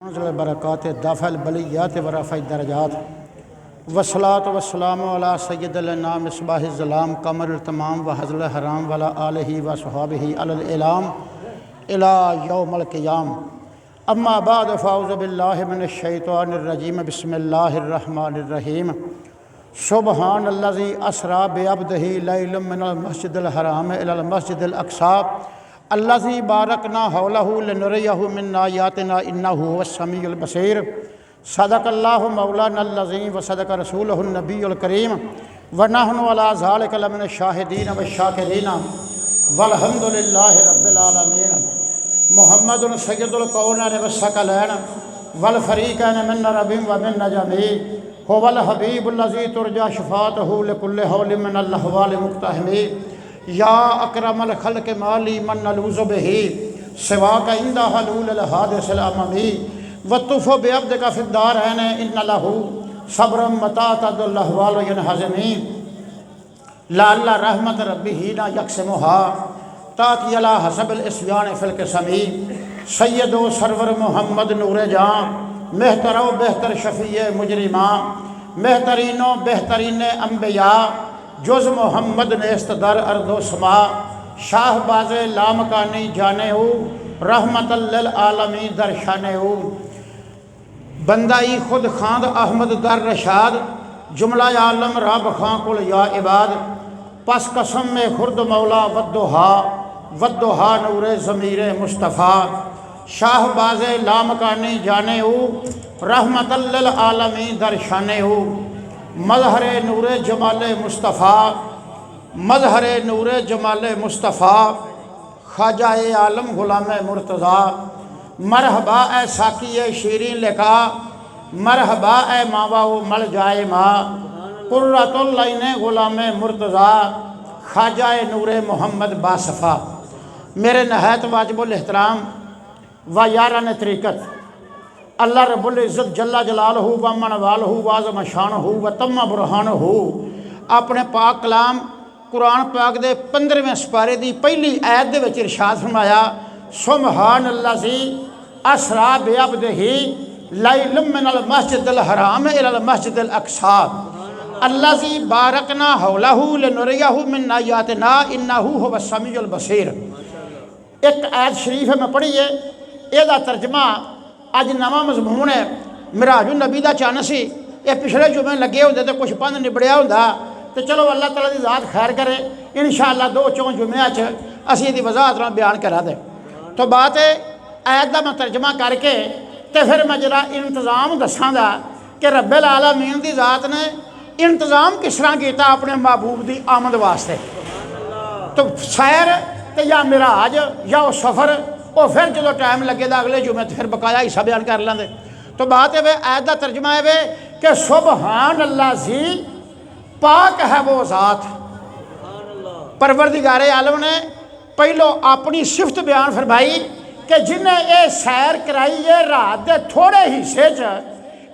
बरक़ात दाफ़ल बलियात वरफ़ा दरजात वस्सलात वस्सलाम अला सय्यदिल नाम मिसबाह ज़लाम कमर तमाम व हज़ल हराम वला आलिही व सहाबिही अलल इलाम इला यौमल क़ियाम अम्मा बाद फ़ाऊज़ु बिल्लाहि मिनश शैतानिर रजीम बिस्मिल्लाहिर रहमानिर रहीम सुब्हानल्लज़ी अस्रा बिअब्दिही लैलन मिनल मस्जिदिल हराम इलल मस्जिदिल अक़सा अल्लज़ी बारकना हौलहु लिनुरियहु मिन आयातिना इन्नहु हुवस्समीउल बसीर सदक़ल्लाहु मौलानल अज़ीम व सदक़ रसूलुहुन नबियुल करीम व नहनु अला ज़ालिका लमिनश शाहिदीन व शाकिरीन वल्हम्दुलिल्लाहि रब्बिल आलमीन मुहम्मदुन सय्यदुल कौनैन व सकलैन वल फ़रीक़ैन मिन रब्बिन व मिन नजमी हुवल हबीबुल्लज़ी तुरजा शफ़ाअतहु लिकुल्लि हौलिन मिनल अहवालि मुक़्तहमी या अकरमल खल्क़ माली मन नलूज़ु बिही सिवाका इंदा हलूलिल हादिसिल अममी वतुफ़ु बिअब्दिका फ़िद्दारैन इन्न लहू सब्रम मता तदुल अहवाल यनहज़मी लअल्ला रहमत रब्बिही ना यक़सिमुहा ताकि अला हसबिल इस्यान फ़िल क़िस्मी सय्यदो सरवर मोहम्मद नूरे जां मेहतरो बेहतर शफ़ीए मुजरिमा मेहतरीनो बेहतरीन अम्बिया जुज़ मोहम्मद नेस्त दर अर्दो समा शाहबाज़ लामकानी जाने हो रहमतल लिल आलमी दर शाने हो बंदाई खुद खांद अहमद दर रशाद जुमला आलम रब खां कुल या इबाद पस कसम में खुर्द मौला वद्दोहा नूरे ज़मीरे मुस्तफ़ा शाहबाज़ लामकानी जाने हो रहमतल लिल आलमी दर शाने हो मज़हरे नूरे जमाले मुस्तफ़ा मज़हरे नूरे जमाले मुस्तफ़ा ख्वाजाए आलम ग़ुलाम मुर्तज़ा मरहबा ए साकी शीरीन लिखा मरहबा ए मावा मल जाए माँ कुर्रतुल लैने ग़ुलाम मुर्तज़ा ख्वाजाए नूरे मोहम्मद बासफ़ा। मेरे नहायत वाजिबुल एहतराम व यारान तरीक़त अल्लाह रब्बुल इज़्ज़त जल्ला जलालहू व मन वालहू वाज़म शानहू व तम्मा बुरहानहू अपने पाक कलाम कुरान पाक दे 15वें सपारे दी पहली आयत दे विच इरशाद फरमाया सुब्हानल्लज़ी अस्रा बिअब्दिही लैलन मिनल मस्जिदिल हराम इलल मस्जिदिल अक़सा अल्लज़ी बारकना हौलहू लिनुरियहु मिन आयातिना इन्नहु हुवस्समीउल बसीर। एक आयत शरीफ में पढ़ी है, ਇਹਦਾ तर्जमा अज नवा मजमून है मिराज नबी का चन्न सी। ये पिछले जुमे लगे होंगे तो कुछ पंध निबड़िया होंदा तो चलो अल्लाह तआला दी ज़ात खैर करे इंशाअल्लाह 2-4 जुमिया असी इसकी वजाहत नाल बयान करा दे। तो बात है आयत का मैं तर्जमा करके तो फिर मैं जरा इंतज़ाम दसांगा कि रब्बिल आलमीन की ज़ात ने इंतज़ाम किस तरह किया अपने महबूब की आमद वास्ते। तो सैर तो या मिराज या वो सफ़र वो फिर जो टाइम लगेगा अगले जुमे तो फिर बकाया हिस्सा बयान कर लेंगे। तो बात है वे आयत का तर्जमा है वे कि सुब्हानल्लाज़ी पाक है वो ज़ात। परवरदिगारे आलम ने पहलो अपनी सिफत बयान फरमाई कि जिन्हें ये सैर कराई है रात के थोड़े हिस्से च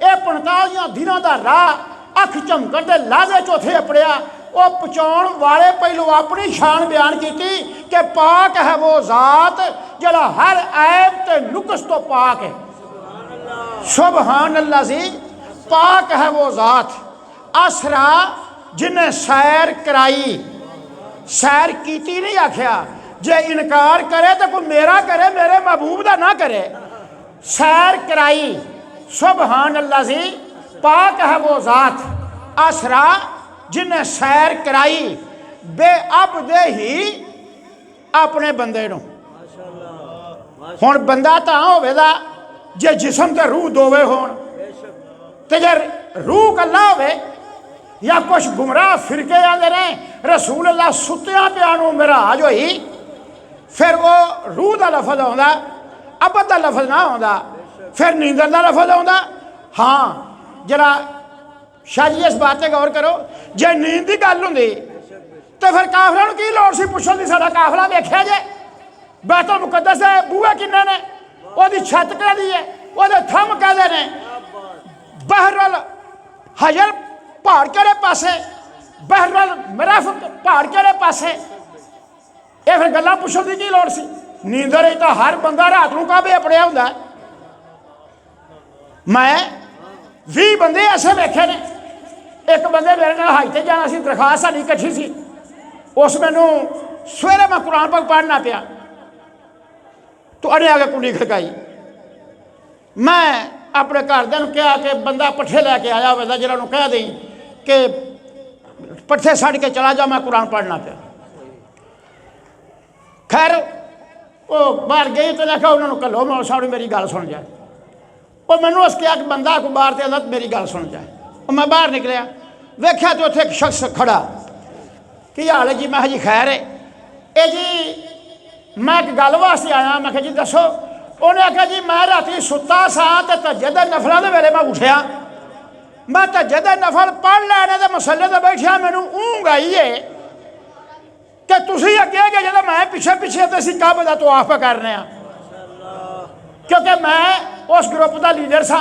45 दिनों का राह अख झमकन के लाजे चौथे अपड़िया वो पहुँचाने वाले पहलू अपनी शान बयान की कि पाक है वो ज़ात जड़ा हर ऐब ते नुक्स तो पाक है। सुब्हानल्लाज़ी पाक है वो ज़ात असरा जिन्हें सैर कराई। सैर कीती नहीं आख्या, जे इनकार करे तो कोई मेरा करे मेरे महबूब का ना करे। सैर कराई सुब्हानल्लाज़ी पाक है वो ज़ात असरा जिन्हें सैर कराई बेअब्दे ही अपने बंदे नूं। हुण बंदा तां होवेगा जे जिसम ते रूह दोवे होण ते जे रूह कल्ला होवे या कुछ गुमराह फिरके आंदे ने रसूल अल्लाह सुत्तियां पिया नूं मिराज होई फिर वो रूह का लफज आउंदा अबद का लफज ना आउंदा फिर नींदर का लफज आउंदा। हाँ जरा शाह जी इस बात पर गौर करो जे नींद की गल होंदी तो फिर काफिला की लौड़ सी पुछण दी साडा काफिला वेख्या जे बैतुल मुकद्दस दे बूहे किन्ने ने ओदी छत कहदी है ओदे थंम कहदे ने बहरल हजर पहाड़ केड़े पासे बहरल मरफत पहाड़ केड़े पासे ये फिर गल्लां पुछण दी की लौड़ सी। नींदर तो हर बंदा रात नूं काबे अपड़िया हुंदा मैं 20 बंदे ऐसे वेखे ने। एक बंदे मेरे नाल हाई ते जाना सी, दरखास्त साडी इकट्ठी सी। उस मैनू सवेरे मैं कुरान पाक पढ़ना पिया तो अड़े आके कुंडी खड़काई। मैं अपने घरदियां नूं कहा कि बंदा पट्ठे लैके आया होवेगा, जिन्होंने कह दें कि पट्ठे छड्ड के चला जा, मैं कुरान पढ़ना पिया। खैर वो बाहर गई तो आखा उन्होंने घलो, मौल साहब मेरी गल सुन जाए। वो मैनू उस कहा कि बंदा को बाहर से आंदा मेरी गल सुन जाए। मैं बाहर निकलिया, वेख्या तो उत्थे एक शख्स खड़ा, कि हाल है जी? मैं जी खैर है। ये जी मैं एक गल वास्ते आया। मैं जी दसो। उन्हें आख्या जी मैं राती सुता सा तो तहज्जुद दे नफलों के वेले मैं उठिया, मैं तहज्जुद दे नफल पढ़ लैने के मसले ते बैठिया, मैनू ऊँघ आई है कि तुसीं अगे गए जो मैं पिछे पिछे तो असीं काबे दा तवाफ पे करने, क्योंकि मैं उस ग्रुप का लीडर सा।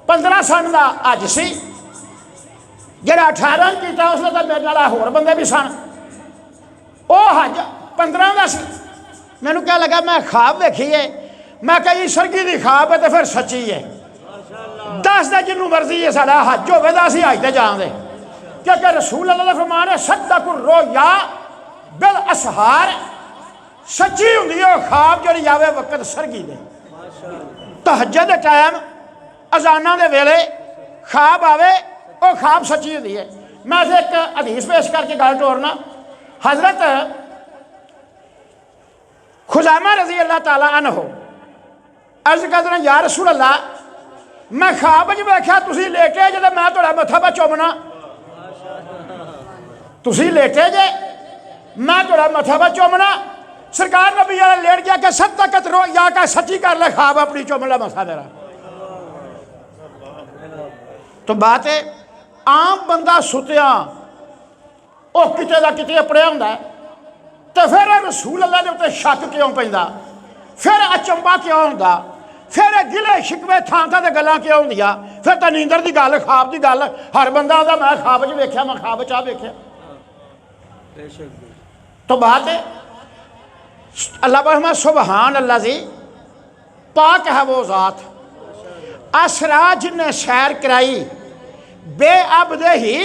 15 सन का अज सी, जेड़ा 18 किया उसने तो मेरे नाल होर बंदे भी सन। वो हज 15 का सी। मैनू क्या लगा, मैं ख्वाब वेखी है। मैं कहा जी सरगी की ख्वाब है तो फिर सच्ची है। 10 दे जिन्नू मर्जी है साडा हज होवे तां असीं हज ते जांदे, क्योंकि रसूल अल्लाह दा फरमान है सद्दकुर रोया बिल असहार। सच्ची हुंदी है ख्वाब जिहड़ी आवे वक्त सरगी दे। तहज्जुद दे टाइम अजाना दे वेले ख्वाब आवे, वो ख्वाब सच्ची होती है। मैं एक हदीस पेश करके गल टोरना। हजरत खुज़ैमा रजी अल्लाह ताला अन्हु अर्ज करदे ने, या रसूल अल्लाह मैं ख्वाब च वेख्या तुसीं लेटे जे ते मैं तुहाडा मत्था पर चुमना। तुसीं लेटे जे, मैं तुहाडा मत्था पर चुमना। सरकार नबी वाला लेट गया कि सद्दकत रोया का सच्ची कर ले ख्वाब अपनी, चुम ला मथा मेरा। तो बात है आम बंदा सुतिया वो किते दा किते अपड़िया हुंदा है, तो फिर रसूल अल्लाह के उत्ते शक क्यों पैंदा, फिर अचंबा क्यों हुंदा, फिर गिले शिकवे थां थां ते गल्लां क्यों हुंदियां। फिर तो नींदर की गल, ख्वाब की गल, हर बंदा आंदा मैं ख्वाब च वेख्या, मैं ख्वाब च आ वेख्या। तो बात है अल्लाह पर सुबहान अल्लाह जी, पाक है वो ज़ात। असरा जिन्हें सैर कराई बेअबदे ही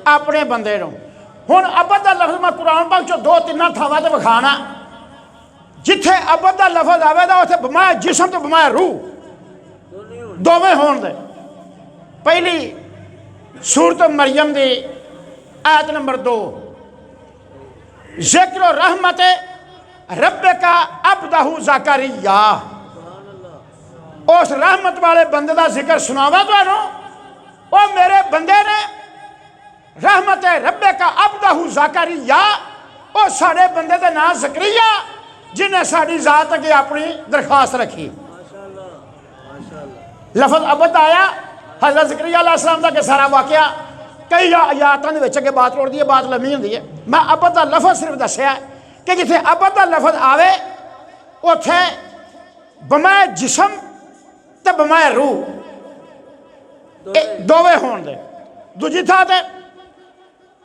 अपने बंदे नूं। हुण अबद दा लफ्ज़ मैं कुरान पाक चो 2-3 थावां ते विखाना, जिथे अबद दा लफ्ज़ आवेगा उत्थे बमाए जिसम तो बमाए रूह दोवें होण दे। पहली सूरत मरियम दी आयत नंबर 2, ज़िक्र रहमत रब्बे का अब्दहू ज़करिया। उस रहमत वाले बंदे का जिक्र सुनावा तुहानू। वो मेरे बंदे ने रहमत रब्बे का अब्दहू ज़करिया, वो साढ़े बंदे का नाम ज़करिया जिन्हें साड़ी जात अगे अपनी दरखास्त रखी। लफज अबद आया हज़रत ज़करिया अलैहिस्सलाम का सारा वाकया कई आयातों के अगे बात रोड़ती है, बात लम्मी होंदी है। मैं अबद का लफज सिर्फ दसिया कि जिथे अबद का लफज आवे उथे बमाए जिसम ते बमाए रूह दोवें होण दे। दूजी थां ते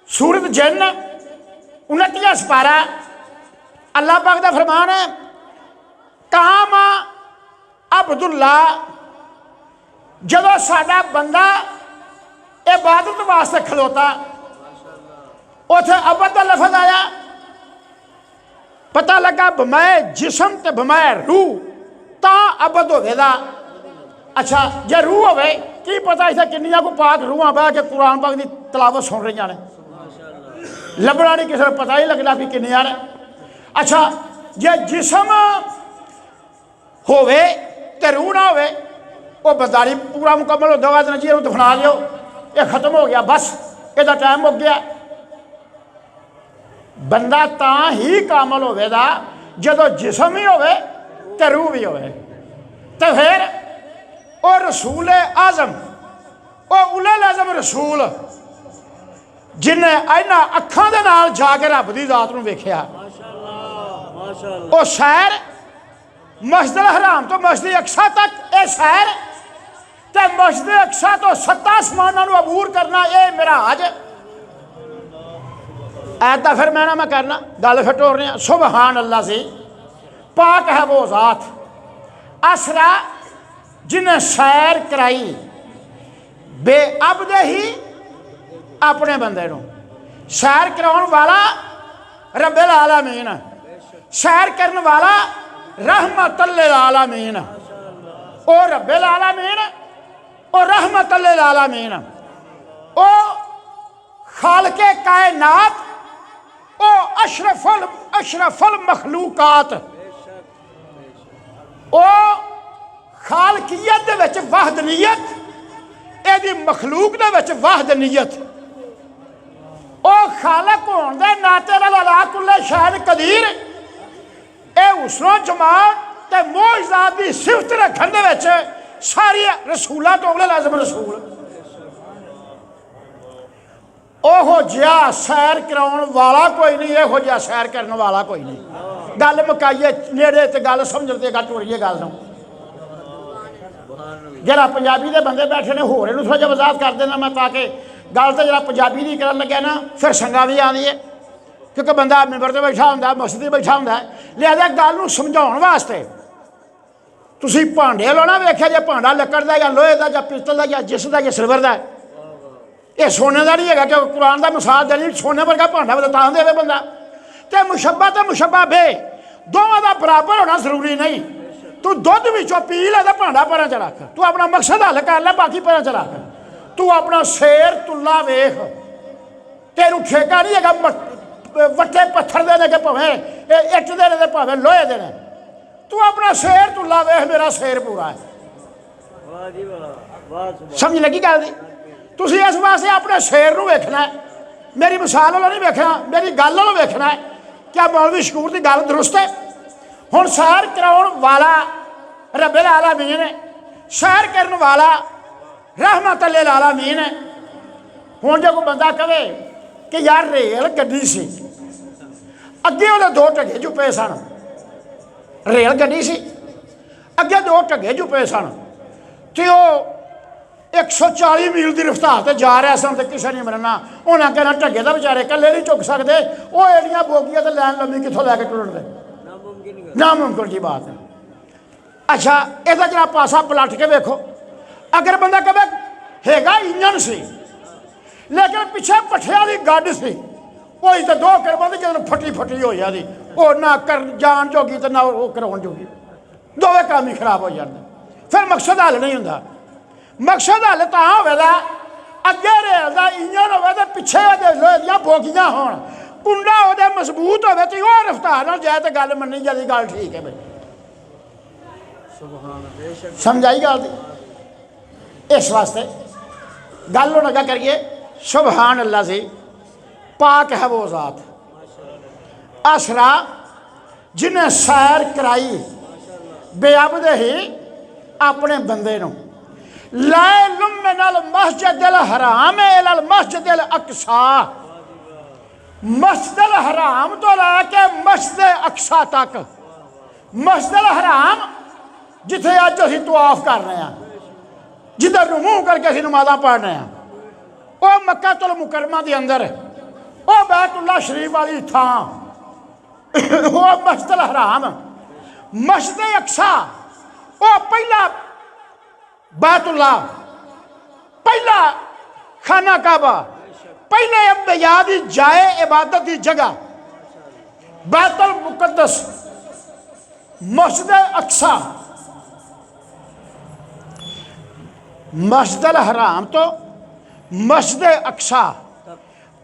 सूरत जिन 29 सिपारा अल्लाह पाक दा फरमान है, काम अब्दुल्ला जदों साडा बंदा इबादत वास्ते खलोता उथे अबद दा लफज आया, पता लगा बमाए जिसम ते बमाए रूह तां अबद होवेगा। अच्छा जे रूह होवे की पता इत्थे किन्नियां को पाक रूहां बह के कुरान पाक की तलावत सुन रही ने, लभना नहीं किसी को पता ही लगना भी किन्नियां ने। अच्छा जे जिसम होवे ते रूह ना होवे, वो बंदारी पूरा मुकम्मल हो जाएगा जी दफना लियो, ये खत्म हो गया, बस ਇਹਦਾ टाइम मुक गया। बंदा तां ही कामल होवेगा जदों जिसम ही होवे ते रूह भी होवे। तो फिर वो रसूल आजम, वो उलुल आजम रसूल जिन्हें इन्हां अखां दे नाल जाके रब दी जात नूं वेखिया, वो सैर मस्जिद हराम तो मस्जिद अक्सा तक ये सैर ते मस्जिद अक्सा तो 7 आसमानां नूं अबूर करना, ये मिराज। ऐदा फिर मैं करना गल फिर टोर रहे। सुबहान अल्लाह से, पाक है वो ज़ात। असरा जिन्हें सैर कराई बेअबदे ही अपने बंदे नूं। सैर कराउण वाला रब्बिल आलमीन, सैर करने वाला रहमतुल लिल आलमीन। ओ रब्बिल आलमीन, ओ रहमतुल लिल आलमीन, ओ खालके कायनात, ओ अशरफुल मखलूकात, ओ खालकियत दे विच वहदनीयत, एदी मखलूक दे विच वहदनीयत, ओ खालक होण दे नाते अला कुल्ले शैन कदीर, ए हुस्नो जमाल ते मोअज़ज़ात दी सिफत रखण दे विच सारी रसूलां तो अगले लाज़िम रसूल। ओहो जिहा सैर कराउण वाला कोई नहीं, इहो जिहा सैर करने वाला कोई नहीं। गल मुकाइए नेड़े ते गल समझण ते गल टुरिए गल नूं। जरा पंजाबी दे बंदे बैठे ने होर इहनूं थोड़ा जिहा वजाहत कर देना मैं, ताकि गल तो जरा पंजाबी दी करन लग्या ना फिर संगा भी आंदी है, क्योंकि बंदा मिंबर ते बैठा हुंदा, मस्जिद ते बैठा हुंदा, लिहाजा गल नूं समझाउण वास्ते तुसीं भांडे लो ना वेख्या जे भांडा लक्कड़ दा या लोहे दा या पित्तल दा या जिस दा या सिल्वर दा, ये सोने का नहीं है कि कुरान का मिसाल देनी सोने वर्गा भांडा तां देवे बंदा। तो मुशब्बा बे दोवां दा बराबर होना जरूरी नहीं। तू दुध विचों पी ले तो भांडा परां च रख, तू अपना मकसद हल कर ले, बाकी परां च रख। तू अपना शेर तुला वेख, तेनू ठेका नहीं है वट्टे पत्थर देने के भावें इट देने के भावें लोहे देने, तू अपना शेर तुला वेख, मेरा शेर पूरा है। समझ लगी गल दी? तुसीं इस वास्ते अपने शेर नूं वेखना है, मेरी मिसाल वालों नहीं वेखना, मेरी गल वालों वेखना है। क्या मौलवी शकूर की गल दुरुस्त है? हुण सैर कराउण वाला रब्बिल आलमीन है, सैर करने वाला रहमतुल लिल आलमीन है। हुण जो कोई बंदा कहे कि यार रेल गड्डी सी, अगे वो दो ढगे चुपे सन, रेल गड्डी सी अगे दो ढगे चुपे सन, तो 140 मील की रफ्तार से जा रहे सन, तो किसी ने मरना, उन्हें कहना ढगे तो बेचारे कल्ले नहीं चुक सकते, वो एडियां बोगियां तो लैन लम्मी कितों लैके टुरन दे, नामुमकिन की बात है। अच्छा इसका जरा पासा पलट के वेखो, अगर बंदा कहे हैगा इंजन सी लेकिन पिछे पट्ठिया की गड्ड सी, वो तो दो करवा जो फटी फटी हो जाती, वो ना कर जान जोगी तो ना वो कराउण जोगी, दोवें काम ही खराब हो जाते। फिर मकसद हल नहीं होंदा। मकसद हल तां होवेगा अगे रेल का इंजन होवे ते पिछे लोहे दियां बोगियां होण, कुंडा ओहदे मजबूत होवे ते ओह रफ्तार नाल जाए तो गल मन्नी जाती, गल ठीक है भाई। समझ आई गल दी? इस वास्ते गल हुण अग्गे करिए। सुबहान अल्लाह जी, पाक है वो ज़ात असरा जिन्हें सैर कराई बेअबदे ही अपने बंदे नूं, लैलुम मिनल मस्जिदिल हराम इलल मस्जिदिल अक्सा, मस्जिदिल हराम तो लैके मस्जिद अक्सा तक। मस्जिदिल हराम जिथे अज असीं तवाफ कर रहे हैं, जिधर नूं मूँह करके असीं नमाज़ां पढ़ रहे हैं, वो मक्कातुल मुकरमा के अंदर वो बैतुल्ला शरीफ वाली थां, वो मस्जिदिल हराम। मस्जिद अक्सा वो पहला बैतुल्ला, पहला खाना काबा, पहले अंबिया दी जाए इबादत की जगह बैतुल मुकद्दस मस्जिद अक्सा। मस्जिद हराम तो मस्जिद अक्सा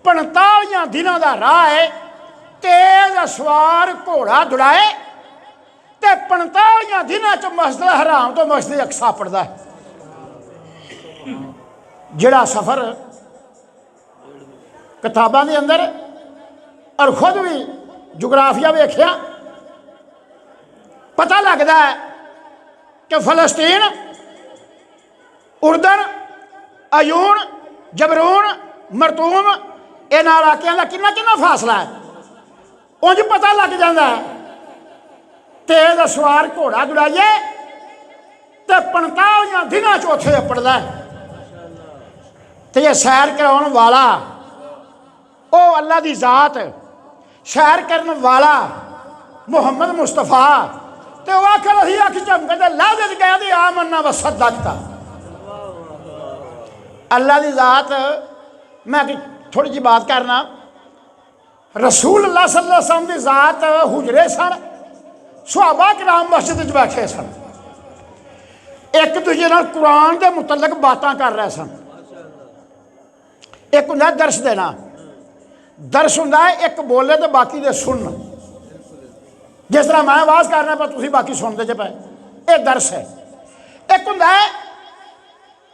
45 दिनों का राह है, तेज सवार घोड़ा दौड़ाए तो 45 दिनों च मस्जिद हराम तो मस्जिद अक्सा पड़ता है। जिहड़ा सफ़र किताबां के अंदर और खुद भी जोग्राफिया वेख्या पता लगता है कि फलस्तीन, उर्दन, अयून, जबरून, मरतूम इन्हां इलाकों का कितना कितना फासला है, उंज पता लग जाता है। तेज सवार घोड़ा दौड़ाइए तो 45 दिनों च उत्थे अपड़दा है। तो ये सैर कराउण वाला ओ अल्लाह की ज़ात, सैर करने वाला मुहम्मद मुस्तफा तो वह आखिर अही अख झमकते लफ्ज़ गया दी आमन्ना व सद्दक़ता। अल्लाह की ज़ात मैं थोड़ी जी बात करना। रसूल अल्लाह सल्लल्लाहु अलैहि वसल्लम की ज़ात हुजरे सन, सहाबा किराम मस्जिद बैठे सन, एक दूजे नाल कुरान के मुतलक बातें कर रहे सन। एक होंदा दर्श देना, दर्श होंदा है एक बोले तो बाकी दे सुन। जिस तरह मैं आवाज़ करना पर तुसीं बाकी सुनते जे पे, ये दर्श है। एक होंदा है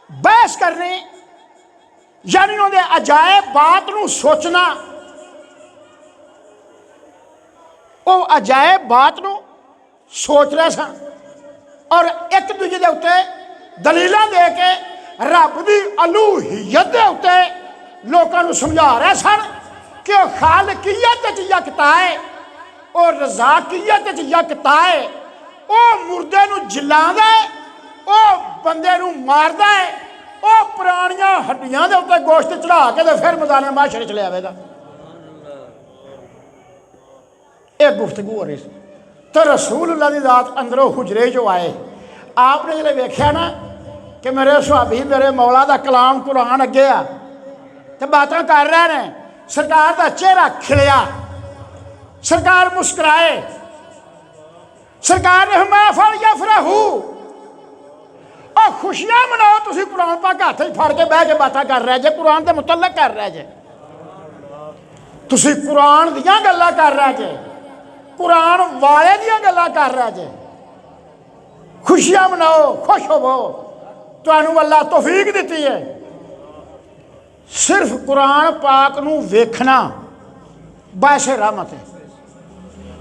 बहस करनी, यानी उहदे अजायब बात नूं सोचना, वो अजायब बात नूं सोच रहे सन और एक दूजे के उत्ते दलीलां दे के रब की अलूहियत के उत्ते लोगों को समझा रहे सन कि वह खालकियत यकता है और रज़ाकियत यकता है। वह मुर्दे नूं जिलांदा है, वह बंदे नूं मारदा है, वह पुरानियां हड्डियां दे उत्ते गोश्त चढ़ा के तो फिर मैदान माशरे च ले आवेगा। यह गुफ्तगू हो रही सी। तो रसूल अल्लाह की ज़ात अंदरों हुजरे जो आए, आपने जो वेख्या ना कि मेरे सुहाबी मेरे मौला का कलाम कुरान अगे आ तो बातें कर रहे हैं, सरकार का चेहरा खिलिया, सरकार मुस्कुराए, सरकार ने हमाया फल या फराहू और खुशियां मनाओ। तुम कुरान पाक हाथ फड़ के बह के बातें कर रहे जे, कुरान के मुतलक कर रहे जे, तुम कुरान दियां गल्लां कर रहे जे, कुरान वाले दियां गल्लां कर रहे जे। खुशियां मनाओ, खुश होवो, तुहानू अल्लाह तौफीक दी है। सिर्फ कुरान पाक नू वेखना बाशे रहमत है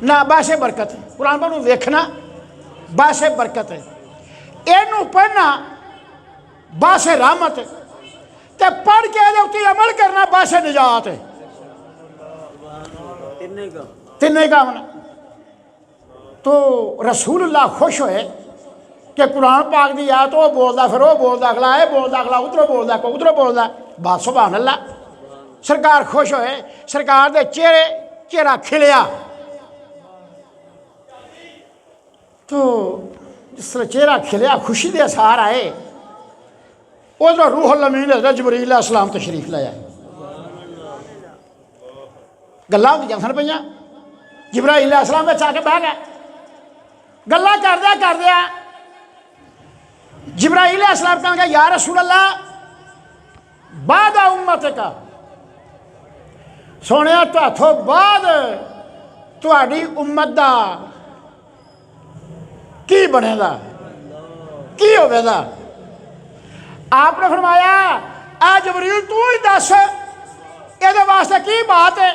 ना बाशे बरकत है। कुरान पाक नू वेखना बाशे बरकत है, इनू पढ़ना बाशे रहमत है, ते पढ़ के इहदे उत्ते अमल करना बाशे निजात है। तिन्ने काम ने। तो रसूलुल्लाह खुश होए कि कुरान पाक दी आयत वो बोलता, फिर वो बोलता अगला, ये बोलता अगला, उधरों बोलता कोई उधरों बोलता, बात सुभान अल्लाह। सरकार खुश होए, सरकार दे चेहरा खिलिया। तो जिस तरह चेहरा खिलिया, खुशी के असार आए, उधर रूहुल अमीन हज़रत जिब्रील अलैहिस्सलाम तशरीफ लाया। गल्लां होंदियां सन पईयां, जिब्राईल अलैहिस्सलाम विच आके बह गए, गल्लां करदिया जिब्राईल अलैहिस्सलाम कहने लगे, या रसूल अल्लाह बादा उम्मत का, सोने तुहाथों बाद तुहाडी उम्मत दा की बनेगा, की होवेगा। आपने फरमाया, आ जिब्रील तू ही दस ये वास्ते की बात है।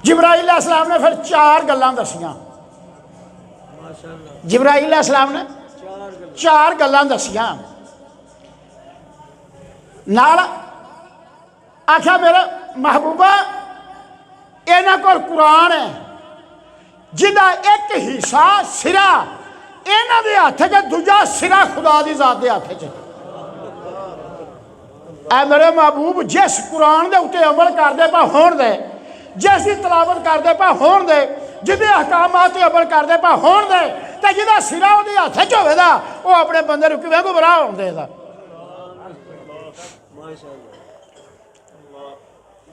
जिब्राईल अलैहिस्सलाम ने फिर चार गल्लां दसियां। जिब्राईल अलैहिस्सलाम ने चार गल्लां दसियां, नाल आख्या मेरे महबूबा इन्हां कोल कुरान है जिहदा एक हिस्सा सिरा इन्हां दे हत्थ च, दूजा सिरा खुदा दी ज़ात दे हत्थ च। ऐ मेरे महबूब जिस कुरान दे उत्ते अमल करदे पा होण दे, जिसकी तलावत करते पा होण दे, जिहदे अहकामात अमल करते पा होण दे, ते जिहदा सिरा उहदे हत्थ च होवेगा वो अपने बंदे नूं किवें गुमराह होण देगा।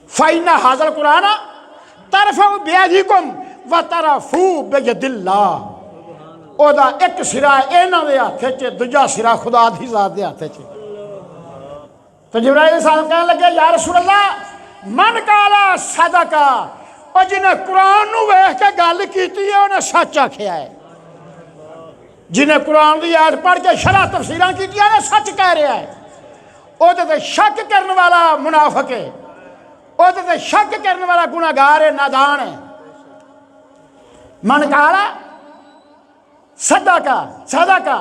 फाइना हाज़ल कुरान तरफउ बियदिकुम व तरफू बियदिल्लाह, ओहदा एक सिरा इन्हां दे हत्थ च, दूजा सिरा खुदा दी ज़ात दे हत्थ च। तो जिब्राईल अलैहिस्सलाम कहने लगे, या रसूल अल्लाह मन काला सदका, और जिन्हें कुरान नूं वेख के गल कीती है उन्हें सच आख्या है। जिन्हें कुरान की आयत पढ़ के शरह तफसीरां कीतियां ने सच कह रहा है। उहदे ते शक करने वाला मुनाफिक है, उहदे ते शक करने वाला गुनाहगार है, नादान है। मन काला सदका,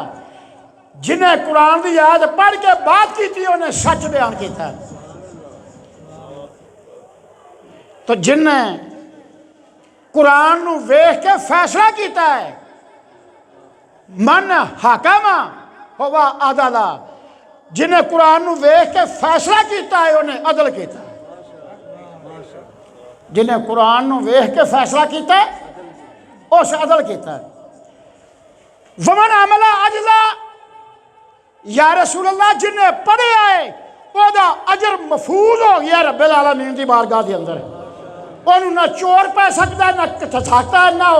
जिन्हें कुरान की आयत पढ़ के बात की उन्हें सच बयान किया। तो जिन्हें कुरान नूं वेख के फैसला किया है, मन हाकमा होवा अदला, जिन्हें कुरान नूं वेख के फैसला किया है उन्हें अदल किया। जिन्हें कुरान नूं वेख के फैसला किया उस अदल किया। वमन अमला अजला या रसूल अल्लाह जिन्हें पढ़िया है वह अजर महफूज हो गया रब्बिल आलमीन की बारगाह के अंदर। उन्होंने ना चोर पै सकता ना सकता है ना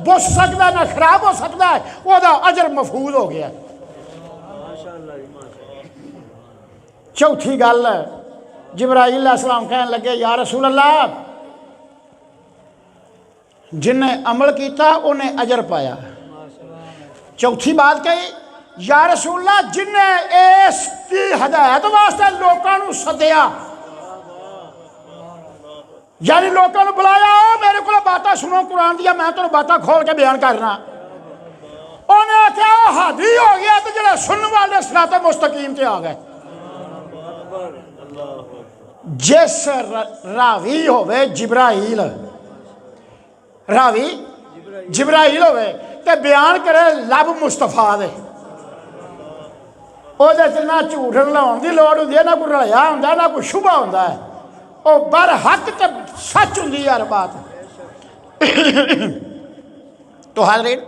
बुस सकता ना खराब हो सकता है, वह अजर महफूज हो गया। चौथी गल जिब्राईल अलैहिस्सलाम कहन लगे या रसूल अल्लाह जिन्हें अमल किया उन्हें अजर पाया। चौथी बात कही या रसूल अल्लाह जिन्हें इसकी हदायत वास्ते लोगों को सद्या, यानी लोगों को बुलाया मेरे को बातें सुनो कुरान दिया मैं तुम्हें बातें खोल के बयान करना। उन्हें आख्या हादी हो गया तो जो सुनने वाले सिराते मुस्तकीम से आ गए। जिस रावी होवे जिब्राईल, रावी जिब्राईल होवे ते बयान करे लब मुस्तफा दे, ਉਹਦੇ ਚ ना झूठ लाने की लड़ होंगी है ना कोई रलिया होंगे ना कोई शुभा होंगे है, वो बर हक तो सच होंगी यार बात। तो हाज़रीन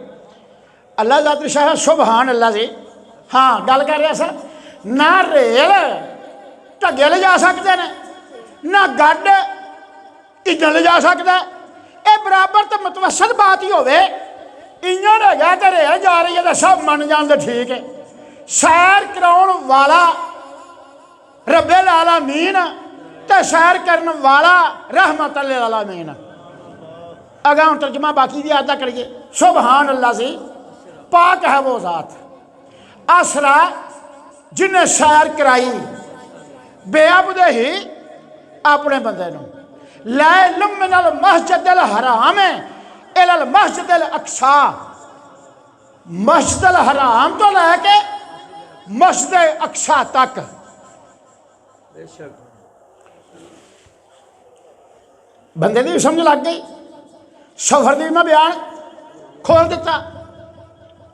अल्लाह ज़ात शाह सुबहान अल्लाह जी। हाँ गल कर रहा सर ना रेल ढगे ले जा सकते हैं ना गड्ड इजां ले जा सकता है, ये बराबर तो मतवसत बात ही होवे। इयां रह तो रेल जा रही है तो सब मन जाते ठीक है। सैर कराने वाला रब्बिल आलमीन ते सैर करने वाला रहमत लिल आलमीन। अगर हम तर्जमा बाकी भी अदा करिए सुबहान अल्लाह जी पाक है वो ज़ात आसरा जिन्हें सैर कराई बेअबदे ही अपने बंदे नूं लै मिनल मस्जिदिल हराम इलल मस्जिदिल अक्सा, मस्जिदिल हराम तो लैके मस्जिद अक्सा तक। बंदे की समझ लग गई, सफर की मैं बयान खोल दिता,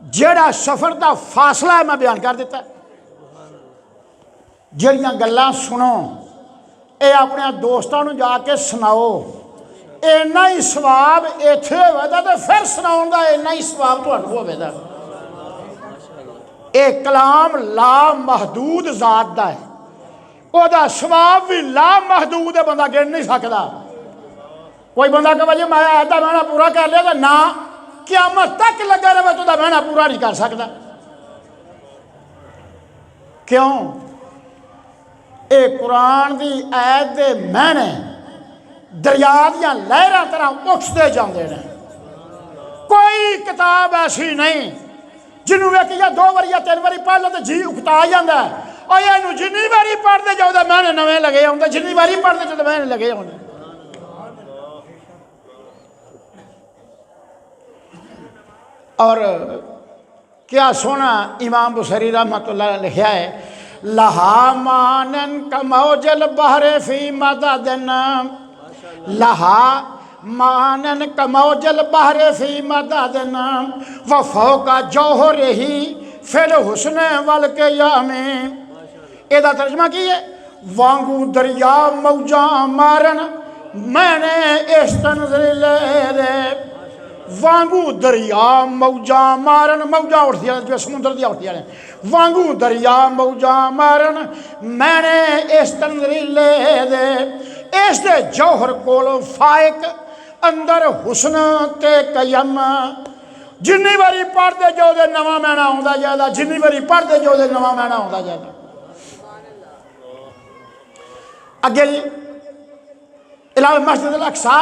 जेड़ा सफर का फासला है मैं बयान कर दिता। जड़ियाँ गल्लां सुनो ये अपने दोस्तों को जाके सुनाओ, इन्ना ही सवाब इत्थे होवेगा तो फिर सुनाउण दा इन्ना ही सवाब तुहानूं होवेगा। ये कलाम ला महदूद ज़ात दा है, ओदा सवाब भी ला महदूद है, बंदा गिन नहीं सकता। कोई बंदा कहे जी मैं ऐसा महीना पूरा कर लिया तो ना क़यामत तक लगा रहे तो महीना पूरा नहीं कर सकता। क्यों? ये कुरान की ऐत दे महने दरिया दियां लहरां तरह उठते जाते हैं। कोई किताब ऐसी नहीं जिन्होंने वेख या 2 बार या 3 बार पढ़ लो तो जी उकता जाता है, और इनू जिन्नी बारी पढ़ते जाओ तो महने नवे लगे आते, जिन्नी बारी पढ़ते जाओ तो महने लगे आते। और क्या सोना इमाम बुसरी रहमतुल्लाह अलैह लिखा है लहा मानन कमौजल बहरे फी मददन, लहा मानन कमौजल बहरे फी मददन वफो का जौहर ही फिर हुस्न वल के यामे। एदा तर्जमा की है वांगू दरिया मौजा मारन मैंने इस तनज़ीले दे, वांगू दरिया मौजा मारन, मौजा उठदियां जो समुद्र दी उठदियां ने, वांगू दरिया मौजा मारन मैंने इस तनज़ीले दे, इस दे जौहर कोलों फाइक अंदर हुस्न ते कयम। जिन्नी बारी पढ़ते जाओ तो नवा मैना आउंदा जांदा, जिन्नी बारी पढ़ते जाओ तो नवा मैना आउंदा जांदा। अगे जी इलाल मस्जिद अल अक्सा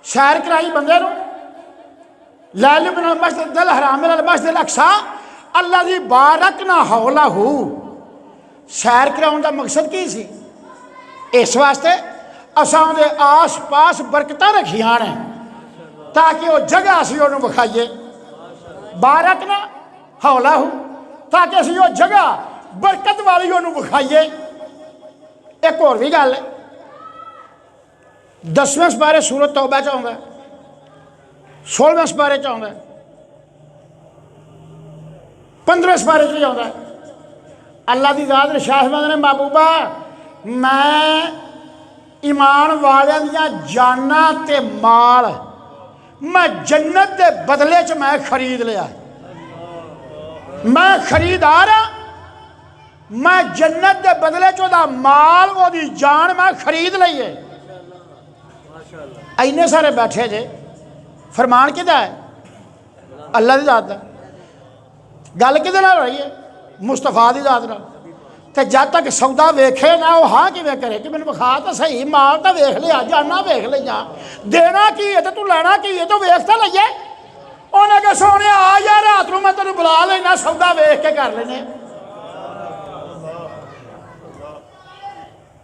सैर कराई बंदे नूं, लैल मिनल मस्जिद अल हराम इलल मस्जिद अल अक्सा अल्लाह दी बारकना हौलहू। सैर कराउण दा मकसद की सी? इस वास्ते असां दे आस पास बरकतां रखियां ने ताकि वो जगह असीं उहनूं विखाईए, बारकना हौलहू, ताकि असीं वो जगह बरकत वाली उहनूं विखाईए। एक होर भी गल है 10वें सपारे सूरत तौबा च आउंदा, 16वें सपारे च आउंदा, 15वें सपारे च भी आउंदा। अल्लाह की ज़ात शाहबाद ने महबूबा मैं ईमान वालियां दियां जानां ते माल मैं जन्नत के बदले च मैं खरीद लिया, मैं खरीदार हाँ। मैं जन्नत के बदले च ओदा माल ओदी जान मैं खरीद ली है। इन्ने सारे बैठे जे, फरमान किदा है? अल्लाह की जात का। गल कि हो रही है? मुस्तफा की जात नाल। तो जब तक सौदा वेखे ना वो हाँ किवें करे कि मैंने विखा तो सही, माल तो वेख लिया, जाना वेख लिया, देना की है तो तू लेना की है, तो वेख तो लईए। उन्हें कहा सोने आ जा रात को मैं तेन बुला लेना, सौदा वेख के कर लेने।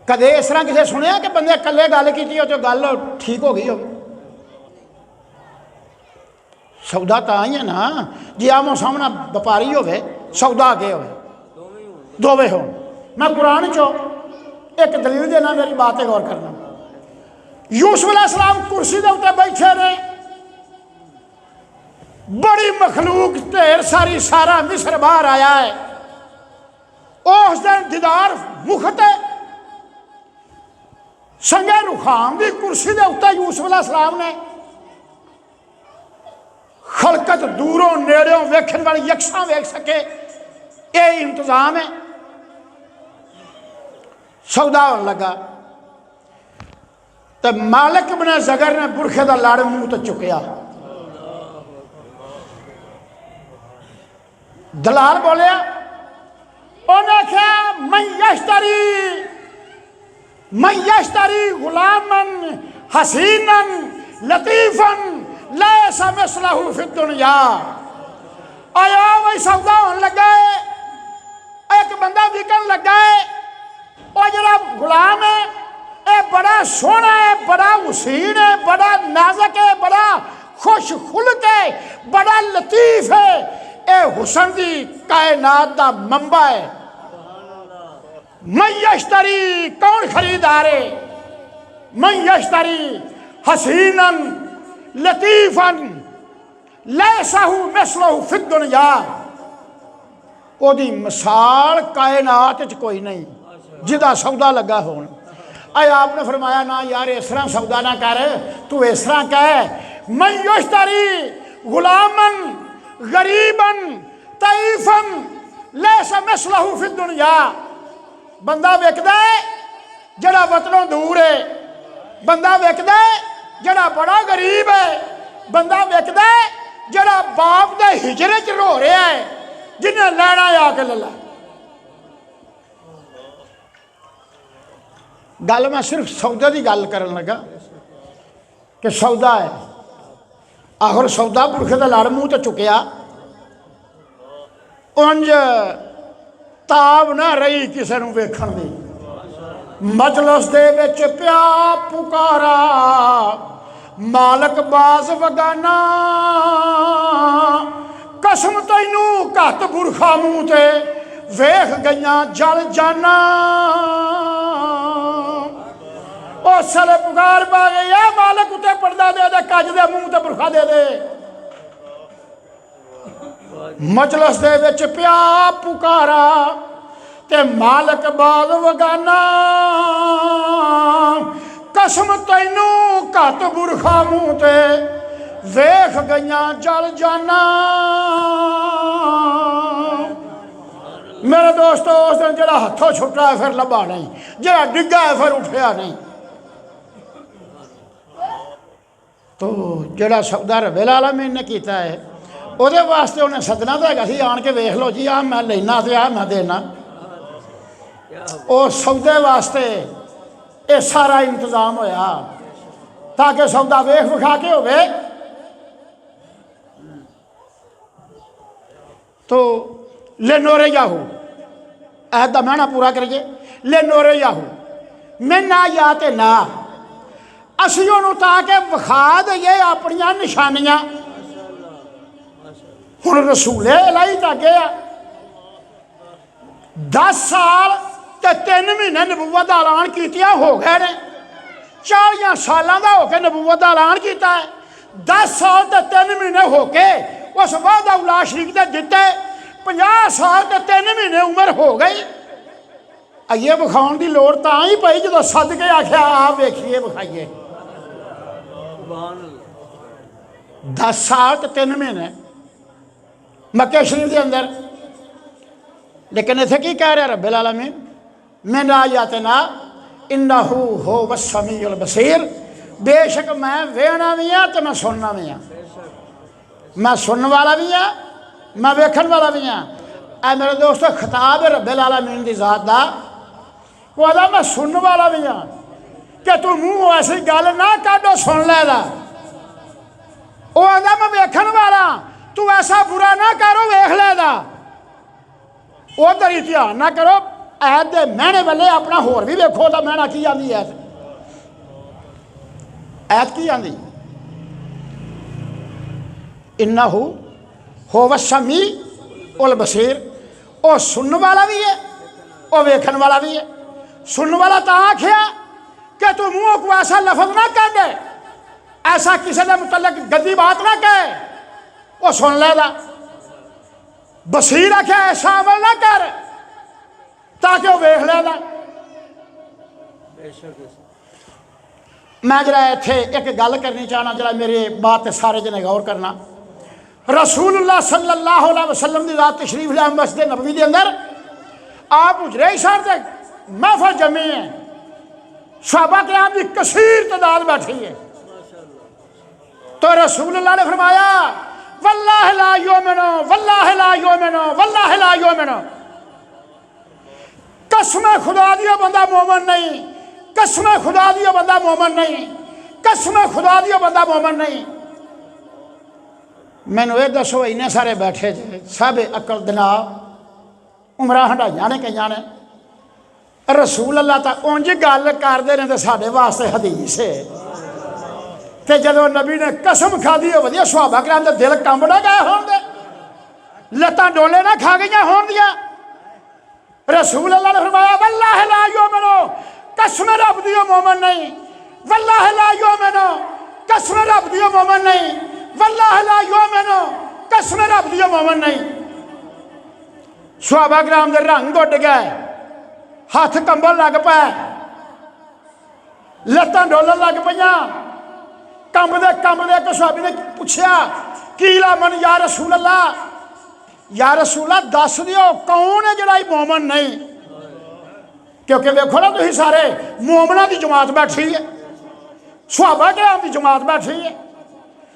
कदे इस तरह किसी सुनिया कि बंदे कल्ले गल की तो गल ठीक हो गई हो? सौदा तो ही है ना जी आमो सामना व्यापारी होवे, सौदा अगे हो, दोवे हो। मैं कुरान चो एक दलील देना, मेरी बात गौर करना। यूसुफ अलैहिस्सलाम कुर्सी के उत्ते बैठे ने, बड़ी मखलूक ढेर सारी, सारा मिस्र बाहर आया है। उस दिन दीदार मुखते संगे रुखाम की कुर्सी के उत्ते यूसुफ अलैहिस्सलाम ने खलकत दूरों नेड़ों वेखण वाली यकसा वेख सके, ये इंतजाम है। सौदा होने लगा तो मालिक बिन जगर ने बुरखे का लड़ मूँह तो चुकया। दलाल बोलिया, उन्हें आख्या मैं यश्तरी गुलामन हसीनन लतीफन लैसा मिसलहु फिद दुनिया। आया वही सौदा होने लगा है, एक बंदा बिकन लगा है, और जरा गुलाम है ये बड़ा सोहना है, बड़ा हुसीन है, बड़ा नाजुक है, बड़ा खुश खुलक है, बड़ा लतीफ है। ये हुसन की कायनात का मंबा है। मैं यश्तरी, कौन खरीदार है? मैं यश्तरी हसीनन लतीफन लैसाहु मिसलहु फिद दुनिया। ओदी मिसाल कायनात च कोई नहीं जिदा सौदा लगा हो। अय आपने फरमाया ना यार इस तरह सौदा ना कर, तू इस तरह कह, मैं यश्तरी गुलामन गरीबन तईफन लैसा मिसलहु फिद दुनिया। बंदा विकदा है जड़ा वतनों दूर है, बंदा विकदा है जड़ा बड़ा गरीब है, बंदा विकदा है जड़ा बाप दे हिजरे च रो रहा है, जिन्हें लैना आके ले ला। गल मैं सिर्फ सौदे की गल करन लगा कि सौदा है। आखिर सौदा पुरखे का लड़ मूँह तो चुकया, उंज ताब ना रही किसी नूं वेखण दी। मजलस दे विच पिया पुकारा, मालक बाज वगाना, कसम तैनू घत बुरखा मूँह ते वेख गईयां जल जाना। उस साले पुकार पा गई है, मालक उत्ते पर्दा दे दे, कज दे मूँह ते बुरखा दे दे। मजलस दे विच पिया पुकारा ते मालक बाज वगाना, कसम तैनू घत बुरखा मूँह ते वेख गईयां जल जाना। मेरे दोस्तों उस दिन जरा हथों छुट्टा है फिर लभा नहीं, जरा डिग्गा है फिर उठया नहीं। तो जड़ा सौदा रब्बुल आलमीन ने किया है ਉਹਦੇ वास्ते उन्हें सदना तो है सी, आन के वेख लो जी आ मैं लेना तो आ मैं देना। उस सौदे वास्ते ये सारा इंतजाम होया ताकि सौदा वेख विखा के होवे। तो ले नोरे याहू ऐद का महना पूरा करिए। ले नोरे याहू मैं ना या ते ना असी उन्होंने ताकि विखा दईए अपनियां निशानियां। हुण रसूले इलाही तक गया 10 साल ते 3 महीने नबूवत का ऐलान किया हो गए ने। 40 सालों का होकर नबूवत का ऐलान किया है। 10 साल ते 3 महीने होके उस वादा उला शरीक दे दिते। 50 साल ते 3 महीने उम्र हो गई। अये विखाउण की लोड़ तां ही पई जो सद के आख्या आ वेखिए विखाइए। 10 साल तो 3 महीने मक्के शरीफ के अंदर। लेकिन इत्थे की कह रहा रब्बिल आलमीन, मिन आयातिना इन्नहु हुवस समीउल बसीर, बेशक मैं वेखना भी हाँ तो मैं सुनना भी हाँ, मैं सुनने वाला भी हाँ मैं वेखन वाला भी हाँ। ऐ मेरे दोस्तों खिताब है रब्बिल आलमीन की जात का। वो आदा मैं सुनने वाला भी हाँ कि तू मूँह ऐसी गल ना काटो सुन लेदा। वो आदा मैं वेखन वाला, तू ऐसा बुरा ना करो वेख लेदा। उधर ही ध्यान ना करो, ऐत दे मैने वाले अपना होर भी वेखो तो मैना की आंदी ऐत, ऐत की आंदी इन्नहु हुवस समीउल बसीर। वो सुनने वाला भी है वो वेखन वाला भी है। सुनने वाला तो आख्या कि तू मुँह को ऐसा लफज ना कह दे, ऐसा किसी के मुतल्लिक गंदी बात ना कहे, वो सुन लेगा। बसीर आख्या ऐसा अमल ना कर ताकि वो वेख लेगा। मैं जरा इत्थे एक गल करनी चाहना, जरा मेरी बात सारे जने गौर करना। रसूलुल्लाह सल्लल्लाहु अलैहि वसल्लम की रात तशरीफ लिया मस्जिद नबवी के अंदर। आप हुजरे इशार से महफिल जमी है, सहाबा किराम की कसीर तादाद बैठी है। तो रसूलुल्लाह ने फरमाया वल्लाहि ला युमिनु वल्लाहि ला युमिनु वल्लाहि ला युमिनु, कसम खुदा दी बंदा मोमन नहीं, कसम खुदा दी बंदा मोमन नहीं, कसम खुदा दी बंदा मोमन नहीं। मैनू ये दसो इन्ने सारे बैठे जे सब अकल दिना उमरा हंडाइया ने कई ने, रसूल अल्लाह तो उंज गल करते हैं तो साढ़े वास्ते हदीस है। तो जदों नबी ने कसम खाधी हो वधिया सहाबा किराम दे दिल कंब ना गए होण दे, लत्तां डोले ना खा गई होण दियां। रसूल अल्लाह ने फरमाया वल्लाहि ला युमिनु, कसम रब दी मोमन नहीं, वल्लाहि ला युमिनु, कसम रब दी मोमन नहीं, वल्लाहि ला युमिनु, कसम रब दी मोमन नहीं। सहाबा किराम दे रंग उड़ गए, हाथ कंबल लग पाए, लत्तां डोलन लग पईयां। कंबदे एक सहाबी ने पूछा की लामन या रसूल अल्लाह, या रसूल अल्लाह दस दिओ कौन है जिहड़ा मोमन नहीं। क्योंकि वेखो ना तुसीं सारे मोमना की जमात बैठी है, सहाबा किराम की जमात बैठी है,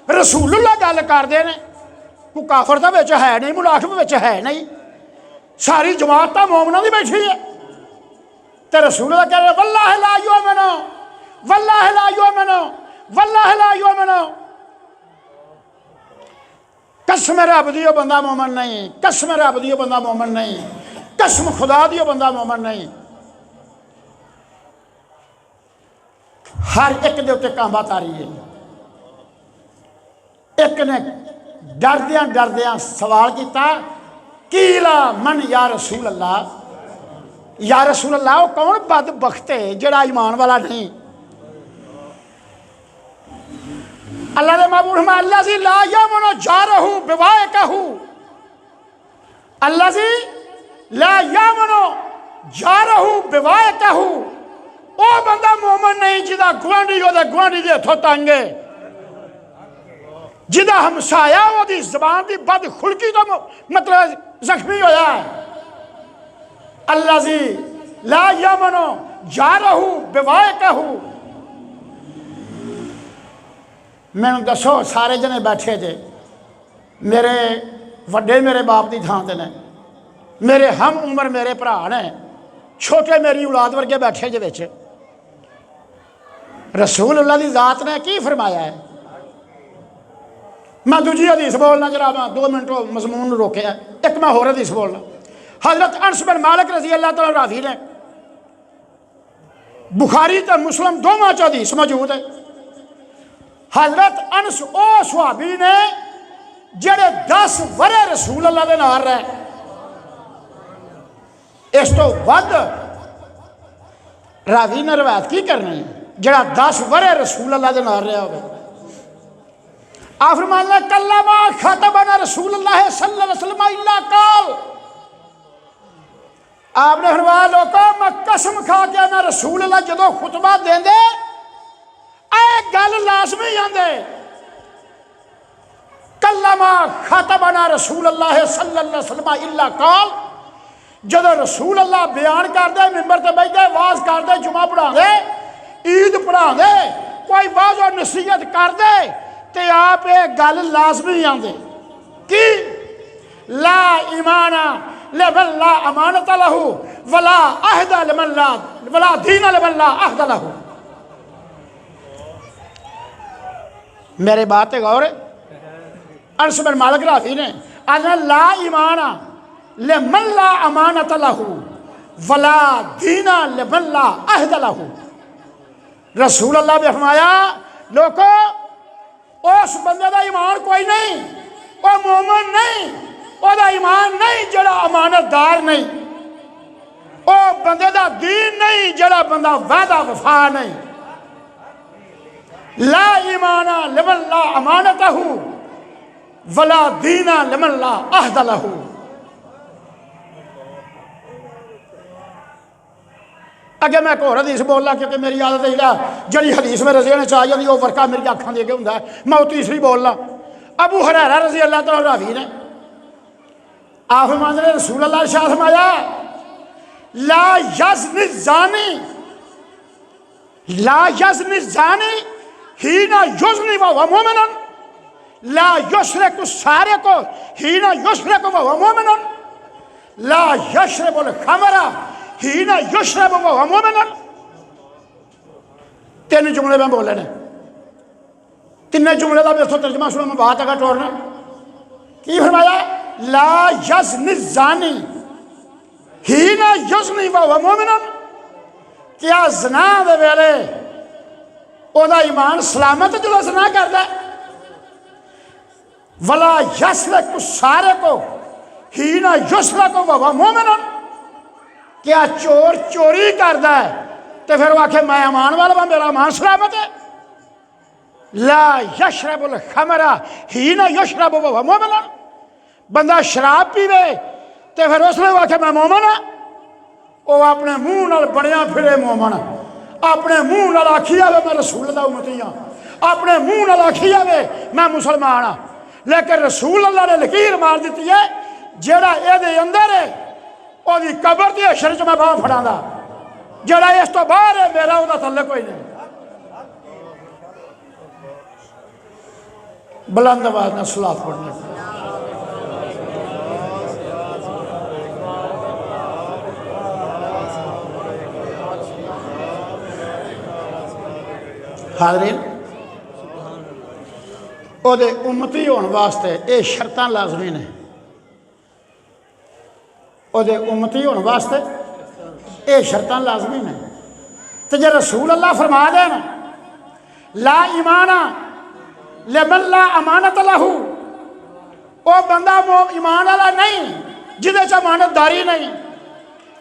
रसूलुल्लाह गल करदे ने, कोई काफर तां विच है नहीं, मुनाफिक विच है नहीं, सारी जमात तां मोमना की बैठी है। तो रसूलुल्लाह कह रहे वल्लाहि ला युमिनु वल्लाहि ला युमिनु वल्लाहि ला युमिनु, कसम रब दी बंदा मोमन नहीं, कसम रब दी बंदा मोमन नहीं, कसम खुदा दी बंदा मोमन नहीं। हर एक दे उत्ते कांबा तारी है। एक ने डरदियां डरदियां सवाल किया कीला मन या रसूल अल्लाह, या रसूल अल्लाह वो कौन बदबख्त है जिहड़ा ईमान वाला नहीं। अल्लाह ने महबूब फरमाया अल्लाज़ी ला यमनु जारहु बिवाइकहु, अल्लाज़ी ला यमनु जारहु बिवाइकहु, वो बंदा मोमन नहीं जिदा गुआंढी ओहदे गुआंढी दे हथों तंग है, जिदा हमसाया ओहदी ज़बान की बदखुलकी तो मतलब जख्मी होया है। अल्लाज़ी ला यमनु जारहु बिवाइकहु। मैनू दसो सारे जने बैठे जे, मेरे वड्डे मेरे बाप की थां ते ने, मेरे हम उम्र मेरे भरा ने, छोटे मेरी औलाद वर्गे बैठे जे विच। रसूल अल्लाह की जात ने की फरमाया है। मैं दूजी हदीस बोलना, जरा मैं 2 मिनट मजमून रोके, एक मैं होर हदीस बोलना। हजरत अनस बिन मालिक रजी अल्लाह तआला राज़ी ने, बुखारी तो मुस्लिम दोवां च हदीस मौजूद है। हजरत अनस ओ सुहाबी ने जेड़े 10 वरे रसूल अल्लाह दे नाल रहे, इस तो वध रावी ने रवायत की करनी है जेड़ा 10 वरे रसूल अल्लाह दे नाल रहा होवे। आप फरमाते हैं कल्लमा खतबना रसूलुल्लाह सल्लल्लाहु अलैहि वसल्लम इल्ला काल, आपने फरमाया लोगों मैं कसम खा के ना रसूल अल्लाह जदों खुतबा देंदे ए गल लाजमी आंदे कल्लमा खतबना रसूल अल्लाह सल्लल्लाहु अलैहि वसल्लम इल्ला काल, जदों रसूल अल्लाह बयान करते मिंबर ते बैठते वाज करते जुमा पढ़ाते ईद पढ़ाते कोई वाज और नसीहत करते ते आप ये गल लाजमी आते कि ला ईमाना लिमन ला अमानत लहू वला अहद लिमन ला वला दीन लिमन ला अहद लहू। मेरे बात गौर अनस बिन मालिक रावी ने अना ला ईमाना लिमन ला अमानत लहू वला दीना लिमन ला अहद लहू। रसूल अल्लाह ने फरमाया लोगों उस बंदे का ईमान कोई नहीं, वो मोमन नहीं, ओदा ईमान नहीं जड़ा अमानतदार नहीं, ओ बंदे का दीन नहीं जड़ा बंदा वादा वफा नहीं। ला ईमाना लिमन ला अमानतहू वला दीना लिमन ला अहद लहू। अगे मैं एक और हदीस बोलना क्योंकि मेरी आदत है जी हदीस मेरे जेहन च आ जाती वो वर्का मेरी अखां दे के होंगे, मैं वो तीसरी बोलना। अबू हुरैरा रज़ी अल्लाह तआला रावी ने आप फरमाते हैं रसूल अल्लाह इरशाद फरमाया ला यज़्नी ज़ानी ला यज़्नी ज़ानी हीना युज़्नी व हुवा मुमिनुन ला युशरिकु सारिकु हीना युशरिकु व हुवा मुमिनुन ला यशरबुल खमरा हीना युशरबु व हुवा मुमिनुन। तीन जुमले मैं बोले ने, तिन्ने जुमले का मेरे तर्जमा सुनो, मैं बात अगर टोरना की फरमाया ला यज़्नी ज़ानी हीना युज़्नी व हुवा मुमिनुन। क्या ज़ना दे वेले ओदा ईमान सलामत जो ज़ना करदा, वला यस्रिकु सारिकु हीना युस्रिकु व हुवा मुमिनुन। क्या चोर चोरी करता है तो फिर वो आखे मैं अमान वाला वा, मेरा अमान सलामत है। ला यशरबुल खमरा हीना युशरबु व हुवा मुमिनुन। बंदा शराब पीवे तो फिर उसने वो आखे मैं मोमन हाँ, वो अपने मुंह नाल बनया फिरे मोमन, अपने मुंह नाल आखी जावे मैं रसूल दा उम्मती हाँ, अपने मुंह नाल आखी जावे मैं मुसलमान हाँ। लेकिन रसूल अल्लाह ने लकीर मार दी है जेड़ा ये अंदर है ओदी कबर की हशर च मैं बाह फड़ा, जरा इस तो बाहर है मेरा वह थले कोई नहीं। बुलंद आवाज में सलात पढ़ने हाज़रीन, ओदे उम्मती होने वास्ते ये शर्तां लाजमी ने, ओदे उम्मती होने वास्ते ये शर्तां लाजमी ने। तो जे रसूल अल्लाह फरमा देन ला ईमाना लिमन ला अमानत लहू, वो बंदा ईमान वाला नहीं जिदे च अमानतदारी नहीं।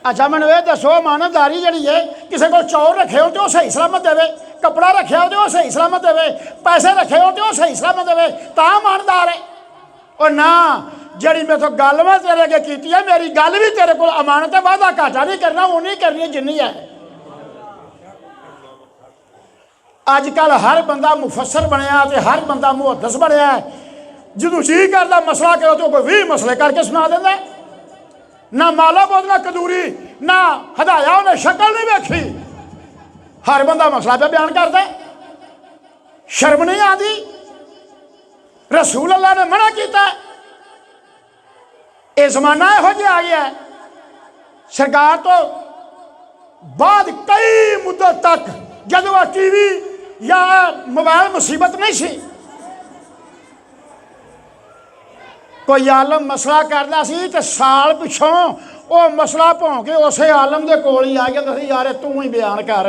अच्छा मैंने ये दसो अमानतदारी जी है किसी को चौर रखे हो तो सही सलामत देवे, कपड़ा रखे हो तो सही सलामत देवे, पैसे रखे हो तो सही सलामत देवे, ता ईमानदार है। और ना जड़ी मैं तो गल मैं तेरे अगे की है, मेरी गल भी तेरे को अमानत है, वादा घाटा नहीं करना, वो नहीं करनी जिन्नी है। अजकल हर बंदा मुफसर बनया तो हर बंदा मुहद्दिस बनया है, जो जी करता मसला करो तो कोई 20 मसले करके सुना देता, ना माला बोध ना कदूरी ना हदाया उन्हें शक्ल नहीं वेखी, हर बंदा मसला पे बयान करता। शर्म नहीं आती? रसूल अल्लाह ने मना किया, यह जमाना यहो जिहा आ गया है। सरकार तो बाद कई मुद्दत तक जदों TV या मोबाइल मुसीबत नहीं सी, कोई आलम मसला करता सी तो साल पिछों वो मसला भौं के उस आलम के कोल ही आ गया, यार तू ही बयान कर,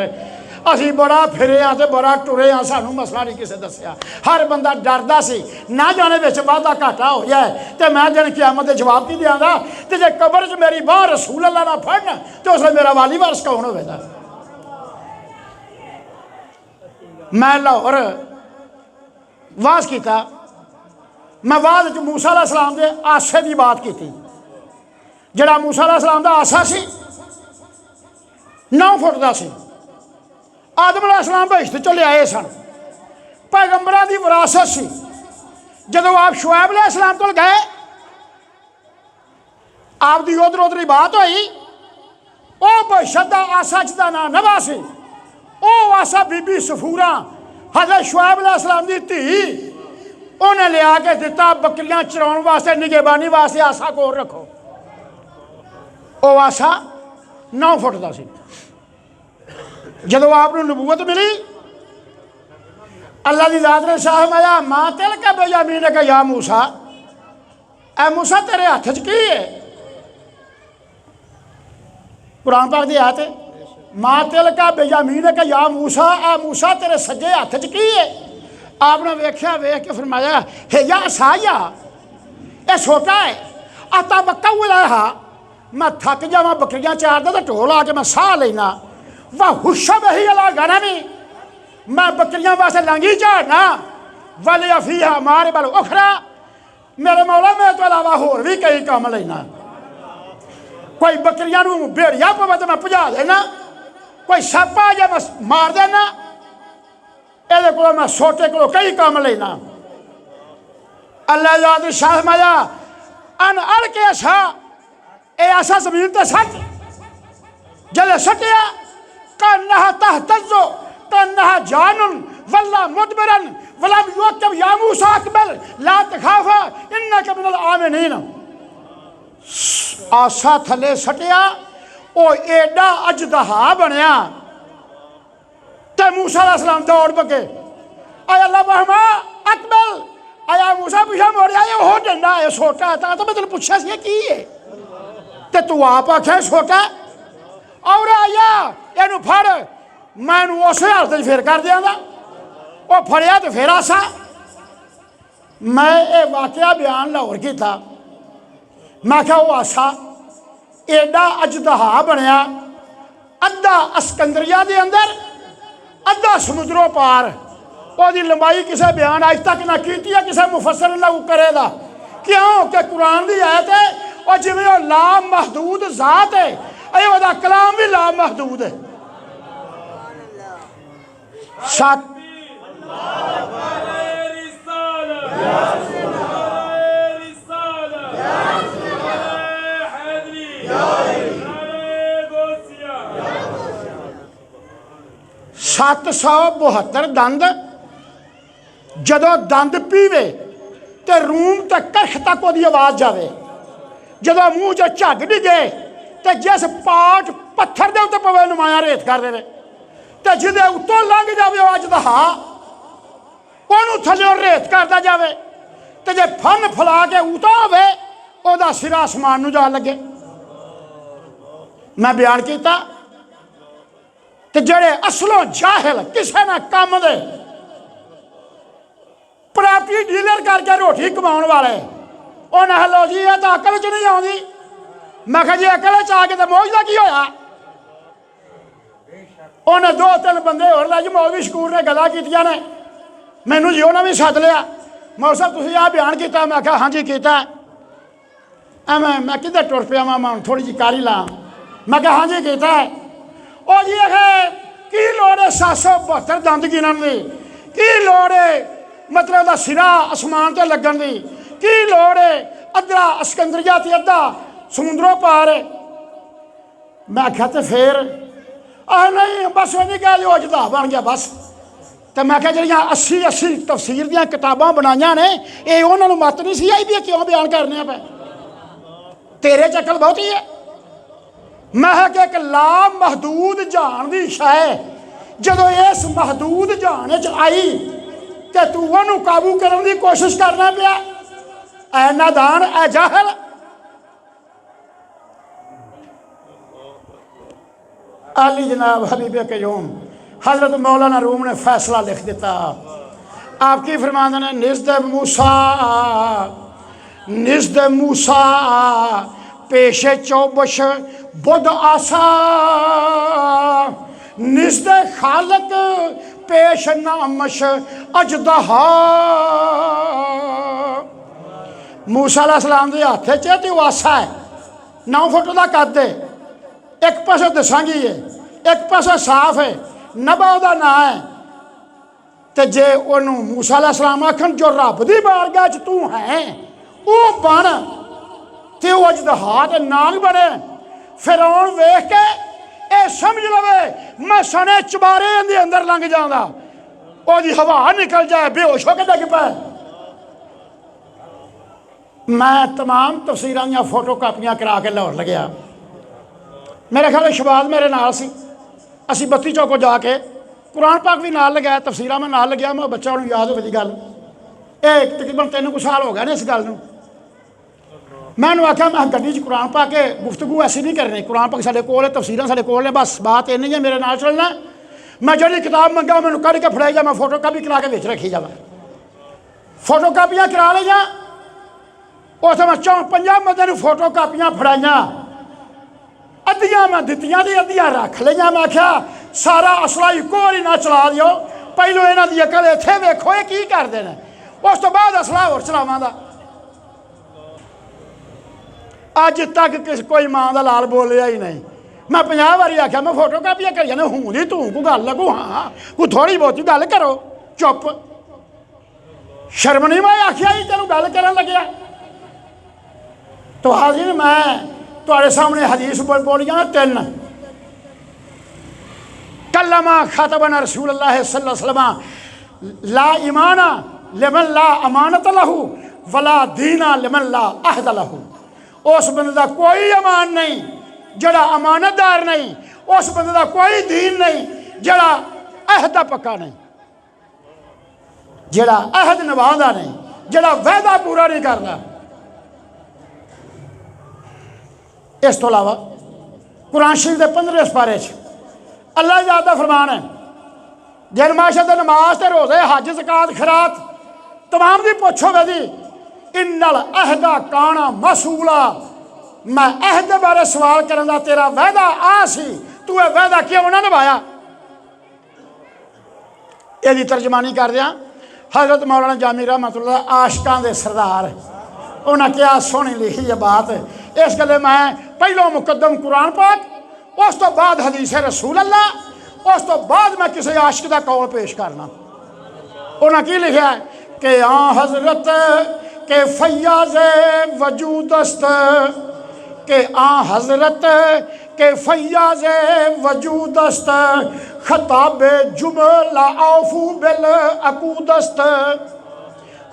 असी बड़ा फिरे हाँ तो बड़ा टुरे हाँ, सानू मसला नहीं किसी दसिया। हर बंदा डरदा सी ना जाने विच वाधा घाटा हो जाए तो मैं दिन क़यामत दे जवाब की देंगा, तो जे कबर च मेरी बाह रसूल अल्लाह ना फड़न तो उसमें मेरा वाली वारस कौन होगा। मैं लाहौर वाज किया, मैं बाद मूसा अलैहिस्सलाम के आसे की बात की, जड़ा मूसा अलैहिस्सलाम का आसा सी 9 फुट का सी, आदम अलैहिस्सलाम बहिश्त चो लियाए सन, पैगंबरां दी विरासत सी, जदों आप शुएब अलैहिस्सलाम को गए आपकी उधर उधर ही बात हुई वह बशत का आसा जिसका नाम नवा से वह आसा बीबी सफूरा हज़रत शुएब अलैहिस्सलाम की धी उन्हें लिया के दिता बकरियां चराउण वास्ते निगेबानी वास्ते आसा कोल रखो। वह आसा 9 फुट का सी। जदों आपको नबूवत मिली अल्लाह की ज़ात ने साहब आया मां तिल के बेयामीन का या मूसा ए मूसा तेरे हाथ च की है। कुरान पाक दी आयत है मां तिल का बेयामीन का या मूसा ए मूसा तेरे सज्जे हाथ च की है। आपने वेख्या वेख के फरमाया हे या साया ये छोटा है आता बक्का हुआ मैं थक जावा बकरियां चारदा तो ढोल आके मैं साह लेना वाह हुशब ही अला गाना में मैं बकरियां वास्ते लांगी झाड़ना वाले अफीहा मारे बल उखरा मेरे मौला मेरे तो अलावा होर भी कई काम लेना। कोई बकरियां भेड़िया पवे तो मैं भजा देना कोई सप आ जाए मैं मार देना ये को मैं सोटे को कई काम लेना। अल्लाह याद शाह माया अन अड़ के ऐसा ये ऐसा जमीन ते सट जले सटिया कन्नहा तहतज़्ज़ु कन्नहा जानुन वल्ला मुदबिरन वलम युक़ब या मूसा अकबल ला तखाफा इन्नका मिनल आमिनीन। आसा थले सटिया वो एडा अजदहा बनया ते मूसा अलैहिस्सलाम दौड़ पके आया अल्लाह बहमा अकबल आया मूसा पीछे मोड़िया ये हो डंडा है छोटा है तो मैं तेन पूछा सी की है ते तू आप आख्या छोटा और आया इन फड़ मैं उस हालत फिर कर दिया वो फड़िया तो फिर आसा मैं ये वाकया बयान लाहौर किया मैं क्या वो आसा एडा अजदहा बनया अद्धा अस्कंदरिया के अंदर अद्धा समुद्रों पार उसकी लंबाई किसी बयान अज तक ना की किसी मुफसर लागू करेगा क्यों कि कुरान की आयत है और जिमें वो ला महदूद जात है वह कलाम भी ला महदूद है। सात सत्त 772 दंद जदों दंद पीवे तो रूम तो करख तक वो आवाज़ जाए जदों मूँह च झग डिगे तो जिस पाट पत्थर के उत्ते पवे नुमाया रेत कर दे तो जिदे उत्तों लंघ जाए अज दहा ओनू थल्ले रेत करता जाए तो जे फन फैला के उता हो सिरा आसमान नूं जा लगे। मैं बयान किया तो जड़े असलों जाहिल किसी ना काम दे प्रॉपर्टी डीलर करके रोटी कमाने वाले उन्हें लो जी ये तो अकल च नहीं आती। मैं कहा जी अकल च आके तो मौज का की होया उन्हें 2-3 बंदे होर लै जी मौलवी शकूर ने गल्लां कीतियां ने मैनू जी उन्हें भी सद लिया मौल साहब तुसीं आ बयान किया मैं कहा हाँ जी किया मैं किधर टुर पिया मैं थोड़ी जी कारी ला मैं कहा हाँ जी किया और जी की लोड़ है 772 दंद गिनन की की लोड़ है मतलब दा सिरा आसमान ते लगन की की लोड़ है अद्धा अस्कंदरिया ते अद्धा समुद्रों पार है। मैं आख्या तो फिर नहीं बस वो नहीं कह जो अजदा बन गया बस तो मैं क्या जड़ियाँ 80 तफसीर दियाँ किताबां बनाइया ने ये उन्होंने मत नहीं सी आई भी क्यों बयान करने पे तेरे चक्कर बहुत ही है। मैं कि एक ला महदूद जान की शय जदों इस महदूद जान च आई तो तू उन्होंने काबू करने की कोशिश करना पिया ऐ नादान ऐ जाहल। आली जनाब हबीब कयूम हजरत मौलाना रूम ने फैसला लिख दिता आपकी फरमाते ने निज़्द मूसा पेशे चौबश बुध आसा निज़्द खालक पेश नामश अजदहा। मूसा अलैहिस्सलाम के हाथ च तो आसा है 9 फुट का कद है एक पासा दसांगी है एक पासा साफ है नबा उहदा नां है तो जे उन्होंने मूसा अलैहिस्सलाम आखन जो रब की बारगाह च तू है वो बन, तो वो अजदहा नाग बने। फिरौन वेख के ये समझ लवे मैं सने चबारे दे अंदर लंघ जांदा, ओदी हवा निकल जाए, बेहोश होकर डिग पाए। मैं तमाम तफसीरां दी फोटो कापियां करा के लाहौर लग्या। मेरे ख्याल शबाज मेरे नाल सी, असी 32 चौकों जाके कुरान पाक भी नाल लगाया, तफसीरां में नाल लग्या। मैं बच्चा उन्हें याद होगी गल, ये तकरीबन 3 साल हो गए ने इस गल नूं। मैं उन्होंने आख्या मैं गड्डी च कुरान पा के गुफ्तगू ऐसी नहीं करनी, कुरान पाक साढ़े कोल है, तफसीरां साढ़े कोल ने, बस बात इन्नी है मेरे नाल चलना। मैं जी किताब मंगा मैंने कढ़ के फड़ाई जा, मैं फोटो कापी करा के विच रखी जावा, फोटो कापियां करा लिया। उस मैं 4-5 बंदे फोटो कापियां फड़ाइया, अद्धियां मैं दित्तियां दी अद्धियां रख लिया। मैं आख्या सारा असला इक्को बारी ना चला दिओ, पहलों इन्हां दी अकल इत्थे वेखो ये की करदे ने, उस तो बाद असला होर चलावांगा। अज तक कोई मां का लाल बोलिया ही नहीं। मैं 50 बारी आख्या मैं फोटो कापियां करी जाने, हूं जी तू को गल लगू, हाँ कोई थोड़ी बहुती गल करो, चुप शर्म नहीं। मैं आख्या ही तेन गल करन लग्या। तो हाजिर मैं तुहाडे सामने हदीस बोली जाना 3। कल्लमा खतबना रसूलुल्लाह सल्लल्लाहु अलैहि वसल्लम ला ईमाना लिमन ला अमानत लहू वला दीना लिमन ला अहद लहू। उस बंदे का कोई अमान नहीं जड़ा अमानतदार नहीं, उस बंदे का कोई दीन नहीं जड़ा अहद का पक्का नहीं, जड़ा अहद निभाता नहीं, जड़ा वायदा पूरा नहीं करता। इस तो अलावा कुरान शरीफ के 15वें पारे अल्लाह जात का फरमान है, जिन माशा नमाज ते रोज़े हज ज़कात खैरात तमाम की पुछ होवे दी, इन्नल अहदा काना मसूला। मैं अहद बारे सवाल करने का तेरा वायदा आ सी, तू यह वायदा क्यों ना निभाया। यदि तर्जमानी कर दिया हज़रत मौलाना जामी रहमतुल्लाह आशिकां दे सरदार, उन्हें क्या सोहनी लिखी है बात। इस गले मैं पहलों मुकदम कुरान पाक, उस तो बाद हदीस रसूल अल्लाह, उस तो बाद मैं किसी आशिक का कौल पेश करना। उन्हें की लिखा है कि आ हजरत के फैयाज वजूदस्त, के आ हजरत के फैयाज वजूदस्त, खताब जुमला आफू बिल अकूदस्त,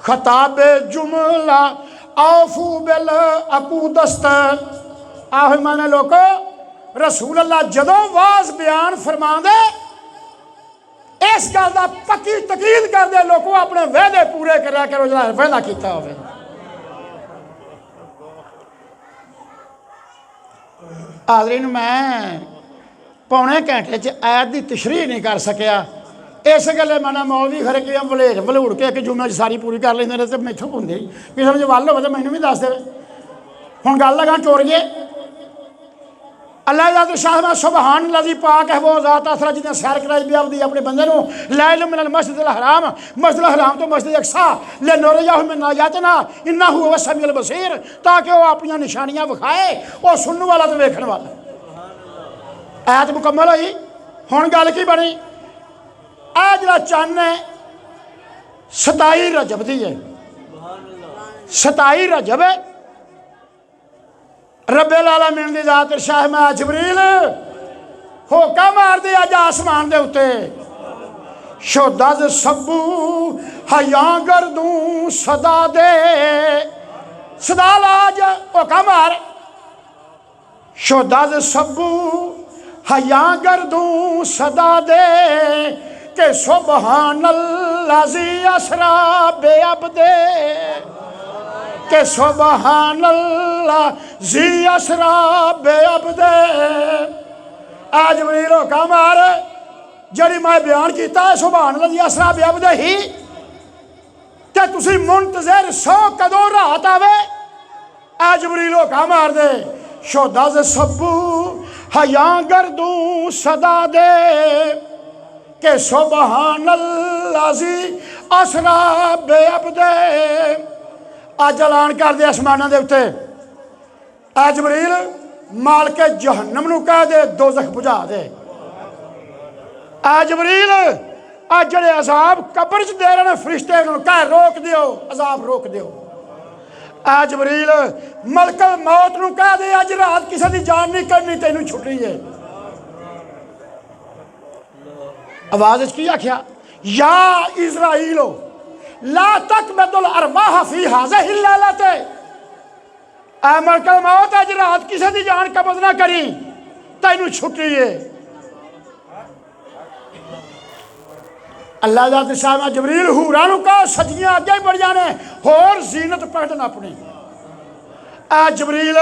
खताब जुमला आफू बिल अकूदस्त। आहो माने लोको रसूल अल्लाह जदों वाज बयान फरमा दे, इस गल का पक्की तकीद कर दे लोगों अपने वायदे पूरे करा करो जो वायदा किया हो। हाज़रीन मैं पौने घंटे च आयत की तशरीह नहीं कर सकिया, इस गले मैंने मौलवी खरे कि वलेट वलूड़ के एक जुम्मे सारी पूरी कर लेंगे तो मैथों होंगे किसी ने वल हो तो मैनू भी दस दे। हुण गल लगा टोरिए अल्लाह का शाह में सुबहान लजी पाक है वो ज़ात आसरा जिन्हें सैर कराई भी आपदी अपने बंदे लै मिनल मस्जिद हराम, मस्जिद हराम तो मस्जिद अक्सा ले नौरयाहु मिन आयातना इन्नहु हुवस समीउल बसीर, ताकि वह अपन निशानियां विखाए और सुनने वाला तो वेखने वाला। आयत मुकम्मल हुई। हुण गल की बनी, आ जिहड़ा चन्न है 27 रजब दी है, 27 रजब है। रब्बुल आलमीन दी ज़ात शाह मैं जिबरील होका मार दे अज आसमान दे उत्ते, शोदज सबू हया गर्दू सदा दे, सदा लाज होका मार, शोदज सबू हया गर्दू सदा दे, के सुबहान अल्लाह ज़ी असरा बे अब्दे, के सुबहान अल्लाह ज़ी असरा बे अब्दे। आज जिबरील होका मार जड़ी मैं बयान किया है सुबहान अल्लाह ज़ी असरा बे अब्दे ही, ते तुसी मुंतज़िर सो कदों रात आवे। आज जिबरील होका मार दे शोदज सबू हया गर्दू सदा दे, के सुबहान अल्लाह ज़ी असरा बे अब्दे। अज ऐलान कर दे आसमानों के उत्ते, ऐ जिबरील माल के जहन्नम नूं कह दे दोज़ख बुझा दे। ऐ जिबरील आज जड़े अजाब कब्र च दे रहे हैं फरिश्ते उन्होंने कह रोक दियो, अजाब रोक दियो। आ जबरील मलकल मौत नूं कह दे अज रात किसी की जान नहीं करनी, तेनू छुट्टी है। आवाज की आख्या या इजराइलो ला तकबदुल अरवाह फी हाज़िहिल लैलते, ऐ मलकल मौत अज रात किसी की जान कब्ज़ ना करी, तेनू छुट्टी है। अल्लाह दा साहब जबरील हूरां नूं कहा सजियां अगे ही बढ़िया ने, होर जीनत पकड़न अपनी। आ जबरील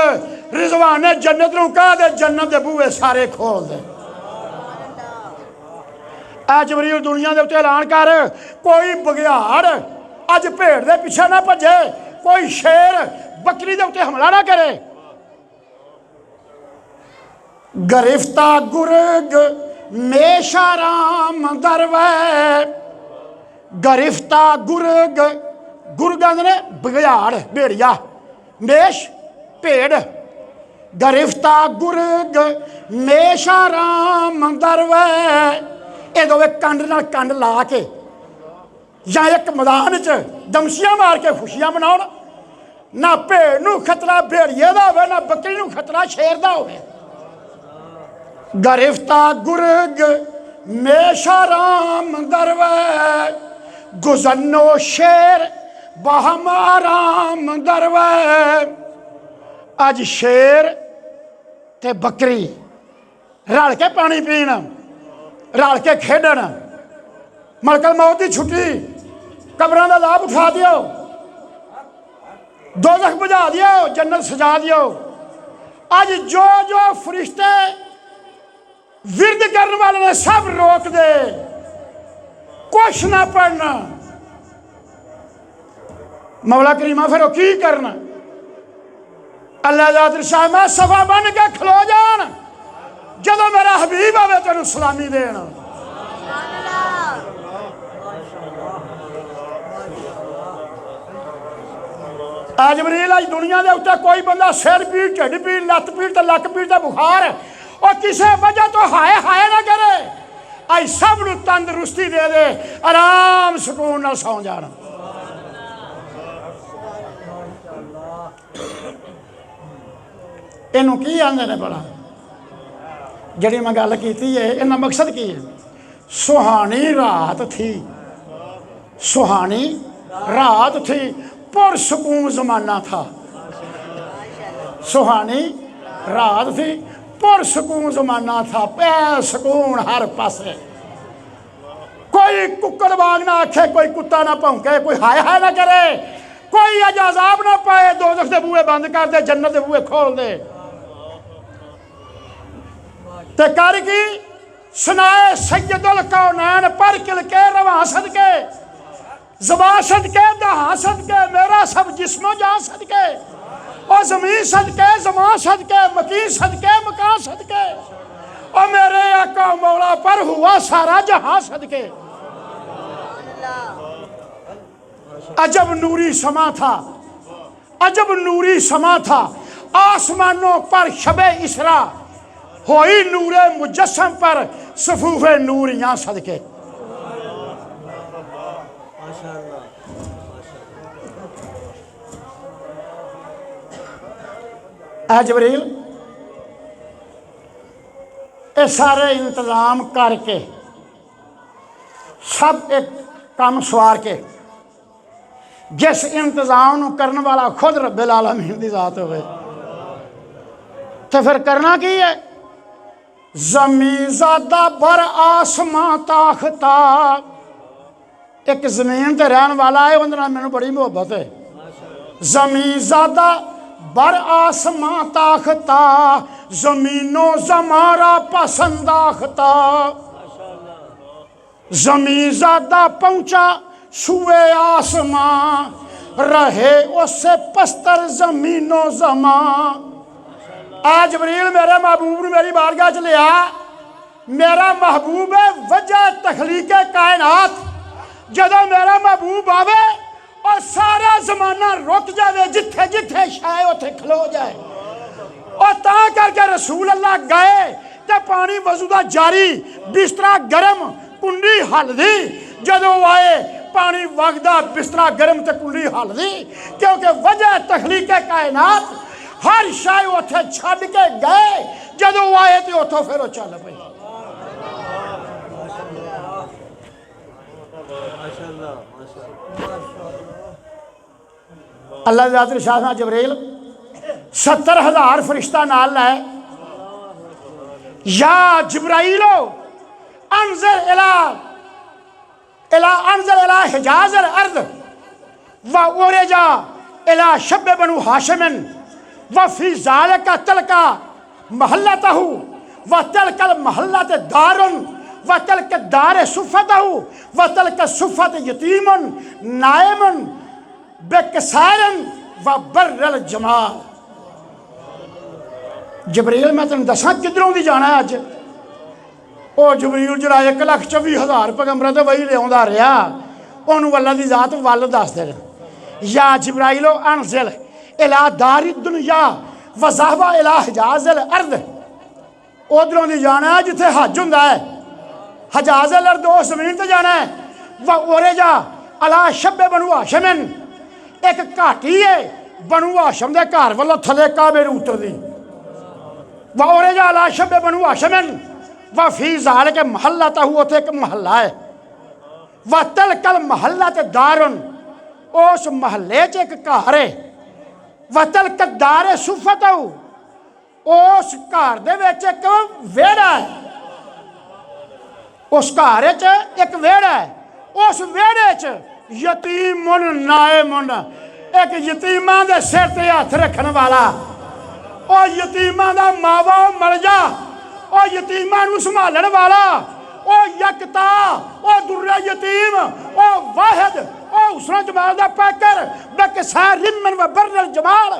रिजवान ने जन्नत नूं कहा दे जन्नत दे बूहे सारे खोल दे। आ जबरील दुनिया दे उत्ते ऐलान कर कोई बघियाड़ अज भेड़ दे पिछे ना भजे, कोई शेर बकरी दे उत्ते हमला ना करे। गिरफ्ता गुरग मेशाराम दरवे, गिरफ्ता गुरग, गुरग ने बघियाड़ भेड़िया, मेश भेड़, गिरफ्ता गुरग मेशाराम दरवे, ये दोवे कंड नाल कंड ला के या एक मैदान च दमशियां मार के खुशियां मनाउण। ना भेड़ नूं खतरा भेड़िए दा होवे, ना बकरी नूं खतरा शेर दा होवे। गिरफ्ता गुरग मेशाराम दरवे, गुजन्नो शेर बहमाराम दरवे। अज शेर ते बकरी रल के पानी पीण, रल के खेडण, मलकल मौत की छुट्टी, कब्रां दा लाभ उठा दियो, दोज़ख बुझा दियो, जन्नत सजा दियो। अज जो जो फरिश्ते विरद करने वाले ने सब रोक दे, कुछ ना पढ़ना। मौला करीमा फिर वो की करना? अल्लाह दा साहब मैं सफा बन के खलो जान, जदों मेरा हबीब आवे तेनू सलामी देना। आज जबरील अज दुनिया के उत्ते कोई बंदा सिर पीड़, ढिड पीड़, लत्त पीड़ ते लक पीड़ ते बुखार और किसी वजह तो हाय हाय ना करे, अज सब नूं तंदुरुस्ती दे दे, आराम सुकून नाल सौ जाना। इनू की आंदे ने भला जिहड़ी मैं गल कीती है, इन्हां मकसद की है? सुहानी रात थी, सुहानी रात थी, पुरसकून जमाना था। सुहानी रात थी, पुरसकून जमाना था, पै सुकून हर पासे। कोई कुक्कड़ वांग ना आखे, कोई कुत्ता ना भौंके, कोई हाय हाय ना करे, कोई अज अजाब ना पाए, दोज़ख दे बूहे बंद कर दे, जन्नत दे बूहे खोल दे। ते कर की सुनाए सैयदुल कौनैन पर किल के रवां सदके, ज़बां सदके, दहां सदके, मेरा सब जिस्मो जान सदके, और ज़मीन सदके, ज़बां सदके, मकीन सदके, मकान सदके, और मेरे आका मौला पर हुआ सारा जहां सदके। अजब नूरी समा था, अजब नूरी समा था, आसमानों पर शबे इसरा होई नूरे मुजस्सम पर सफूफे नूरियां सदके। ऐ जबरील ये सारे इंतजाम करके सब एक काम सवार के, जिस इंतजाम करने वाला खुद रब्बिल आलमीन दी जात होवे, तो फिर करना की है? ज़मीज़ादा बर आसमां ताख्ता, एक जमीन ते रहन वाला है, उहदे नाल मैनूं बड़ी मुहब्बत है। ज़मीज़ादा बर आसमां ताख्ता, ज़मीनो ज़मारा पसंदाख्ता। ज़मीज़ादा पहुँचा सुए आसमां, रहे उससे पस्तर ज़मीनो ज़मां। आज जबरील मेरे महबूब ने मेरी बारगाह च लिया, मेरा महबूब है वजह तखलीक कायनात। जदों मेरा महबूब आवे और सारा जमाना रुक जाए, जिथे जिथे शाय उथे खलो जाए। और ता करके रसूल अल्लाह गए तो पानी वजू दा जारी, बिस्तरा गर्म, कुंडी हलदी जदों आए पानी वगदा बिस्तरा गर्म ते कुंडी हलदी क्योंकि वजह तखलीक कायनात हर शाय उत्थे छड्ड के गए जदों आए तो उथों फिर वो चल पे अल्लाह ज़ात शाह जबरील 70,000 फरिश्ता नाल लै या जिब्राइलो अनज़र इला हिजाज़ अर्द व उरजा इला शब बनु हाशिमिन व फी ज़ालिका तलका महल्लतहु व तलकल महल्लत दारुन व तलक दार सुफ़तहु व तलक सुफ़त यतीमुन नाइमुन बेकसारन व बर्रल जमाल। जबरील मैं तेन दसा किधरों दी जाना है अज वो जबरील जरा 1,24,000 पैगंबर तो वही लिया रहा उन्होंने अल्लाह की जात वल दस दे या जिब्राइलो अनज़िल इला दारी दुनिया वज़ाहबा इला हिजाज़ल अर्द उधरों दी जाना है जिथे हज हुंदा है हिजाज़ल अर्द उस ज़मीन ते जाना है व उरजा अला शब्बे बनु हाशिमिन एक घाटी है बनु हाशिम दे घर वालों थले काबे नूं उतरदी व उरजा अला शब्बे बनु हाशिमिन व फी ज़ालिका महल्लतहु उत्थे एक महल्ला है व तलकल महल्ला ते दारुन उस महल्ले च एक घर है व तलक दार सुफ़तहु उस घर दे विच एक वेड़ा है उस घर च एक वेड़ा है उस वेड़े च यतीमुन नाइमुन एक यतीमां दे सिर ते हथ रखने वाला और यतीमां दा मावा मर जा और यतीमां नूं संभालण वाला ओ यकता ओ दुर्रा यतीम ओ वाहिद ओ हुस्न जमाल दा पैकर बेकसार रिमन व बर्रल जमाल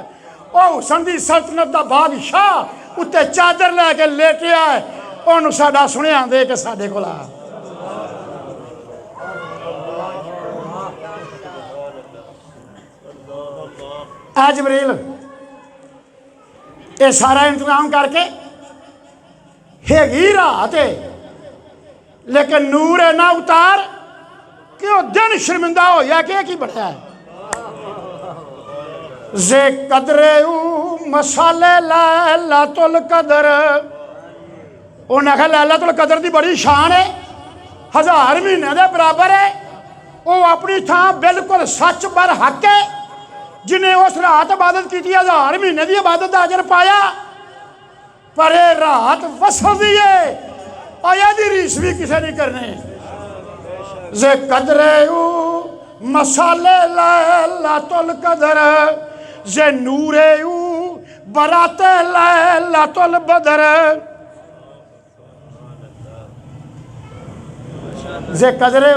ओ हुस्न दी सल्तनत दा बादशाह उत्ते चादर लैके लेटिया है ओनू साडा सुनिया दे के साडे कोल आ जबरील ये सारा इंतजाम करके हैगी रात है लेकिन नूर है ना उतार कि वो दिन शर्मिंदा हो या कि बढ़िया है जे कदरे मसाले लैलातुल कदर उन्हें आखिया लैलातुल कदर की बड़ी शान है 1000 महीने के बराबर है वो अपनी थां बिल्कुल सच पर हक है जिन्हें उस रात इबादत की 1000 महीने की इबादत का अजर पाया पर यह रात वसदी है आया दी रीस भी किसी नहीं करने जे कदरे मसाले लैलातुल कदर जे नूरे बराते लैलातुल बदर जे कदरे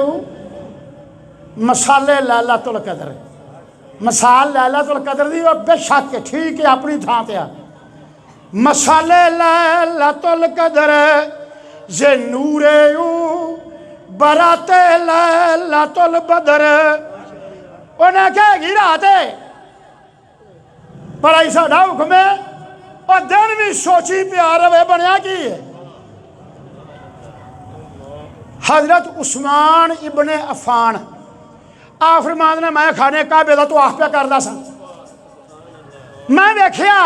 मसाले लैलातुल कदर मसाल लैलातुल कदर दी बेशक ठीक है अपनी थां ते मसाले लैलातुल कदर जे नूरे बराते लैलातुल बदर उन्हें कहेगी रात है पर ऐसा हुक्म है और दिन भी सोची प्यार रवे बनया की है हजरत उस्मान इब्ने अफान आ फरमान ने मैं खाने काबे का तो आख पे करदा सा मैं वेखिया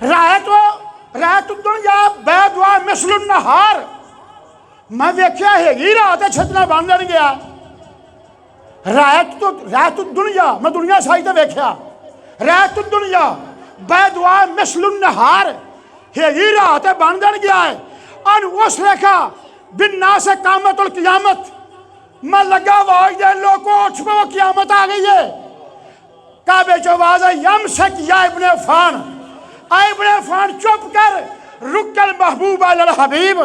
रात दुनिया बैदवा मिसलुन नहार मैं वेख्या हैगी रात छतना बन देन गया रात दुनिया मैं दुनिया साई तो वेख्या रात दुनिया बैदवा मिसलुन नहार हैगी रात बन देन गया है और उस लेखा बिन्ना से कामतुल क़ियामत मैं लगा आवाज दे लोगों उठ पो क़ियामत आ गई है काबे चो आवाज है यम सक या इब्ने अफान इब्ने अफान चुप कर रुकल महबूब अल हबीब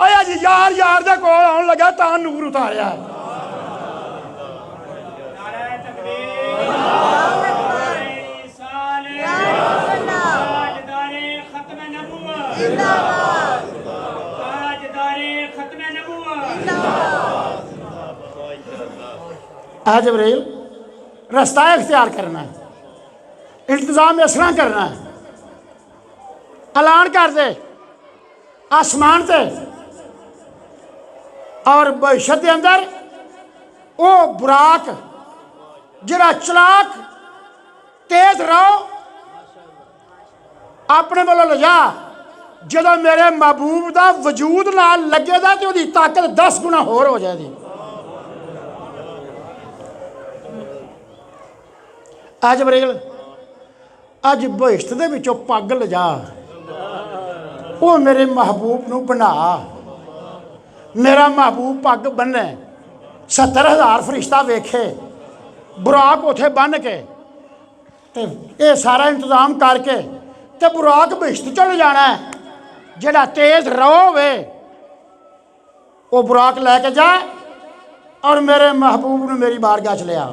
आया जी यार यार दे कोल आउण लगा तां नूर उतारिया जबरील रास्ता इख्तियार करना है इंतजाम इस तरह करना है ऐलान कर दे आसमान से और बहिशत के अंदर वो बुराक जरा चलाक तेज रहो अपने वालों ले जा जो मेरे महबूब का वजूद नाल लगेगा तो उसकी ताकत 10 गुना होर हो जाएगी। अज बरेल अज बहिश्त दे विचों पग ले जा वो मेरे महबूब नूं बना मेरा महबूब पग बन्ने 70,000 फरिश्ता वेखे बुराक उथे बन के ते ये सारा इंतजाम करके ते बुराक बहिश्त चले जाना है। जेड़ा तेज रहो वे वो बुराक लैके जा और मेरे महबूब ने मेरी बारगाह च लिया।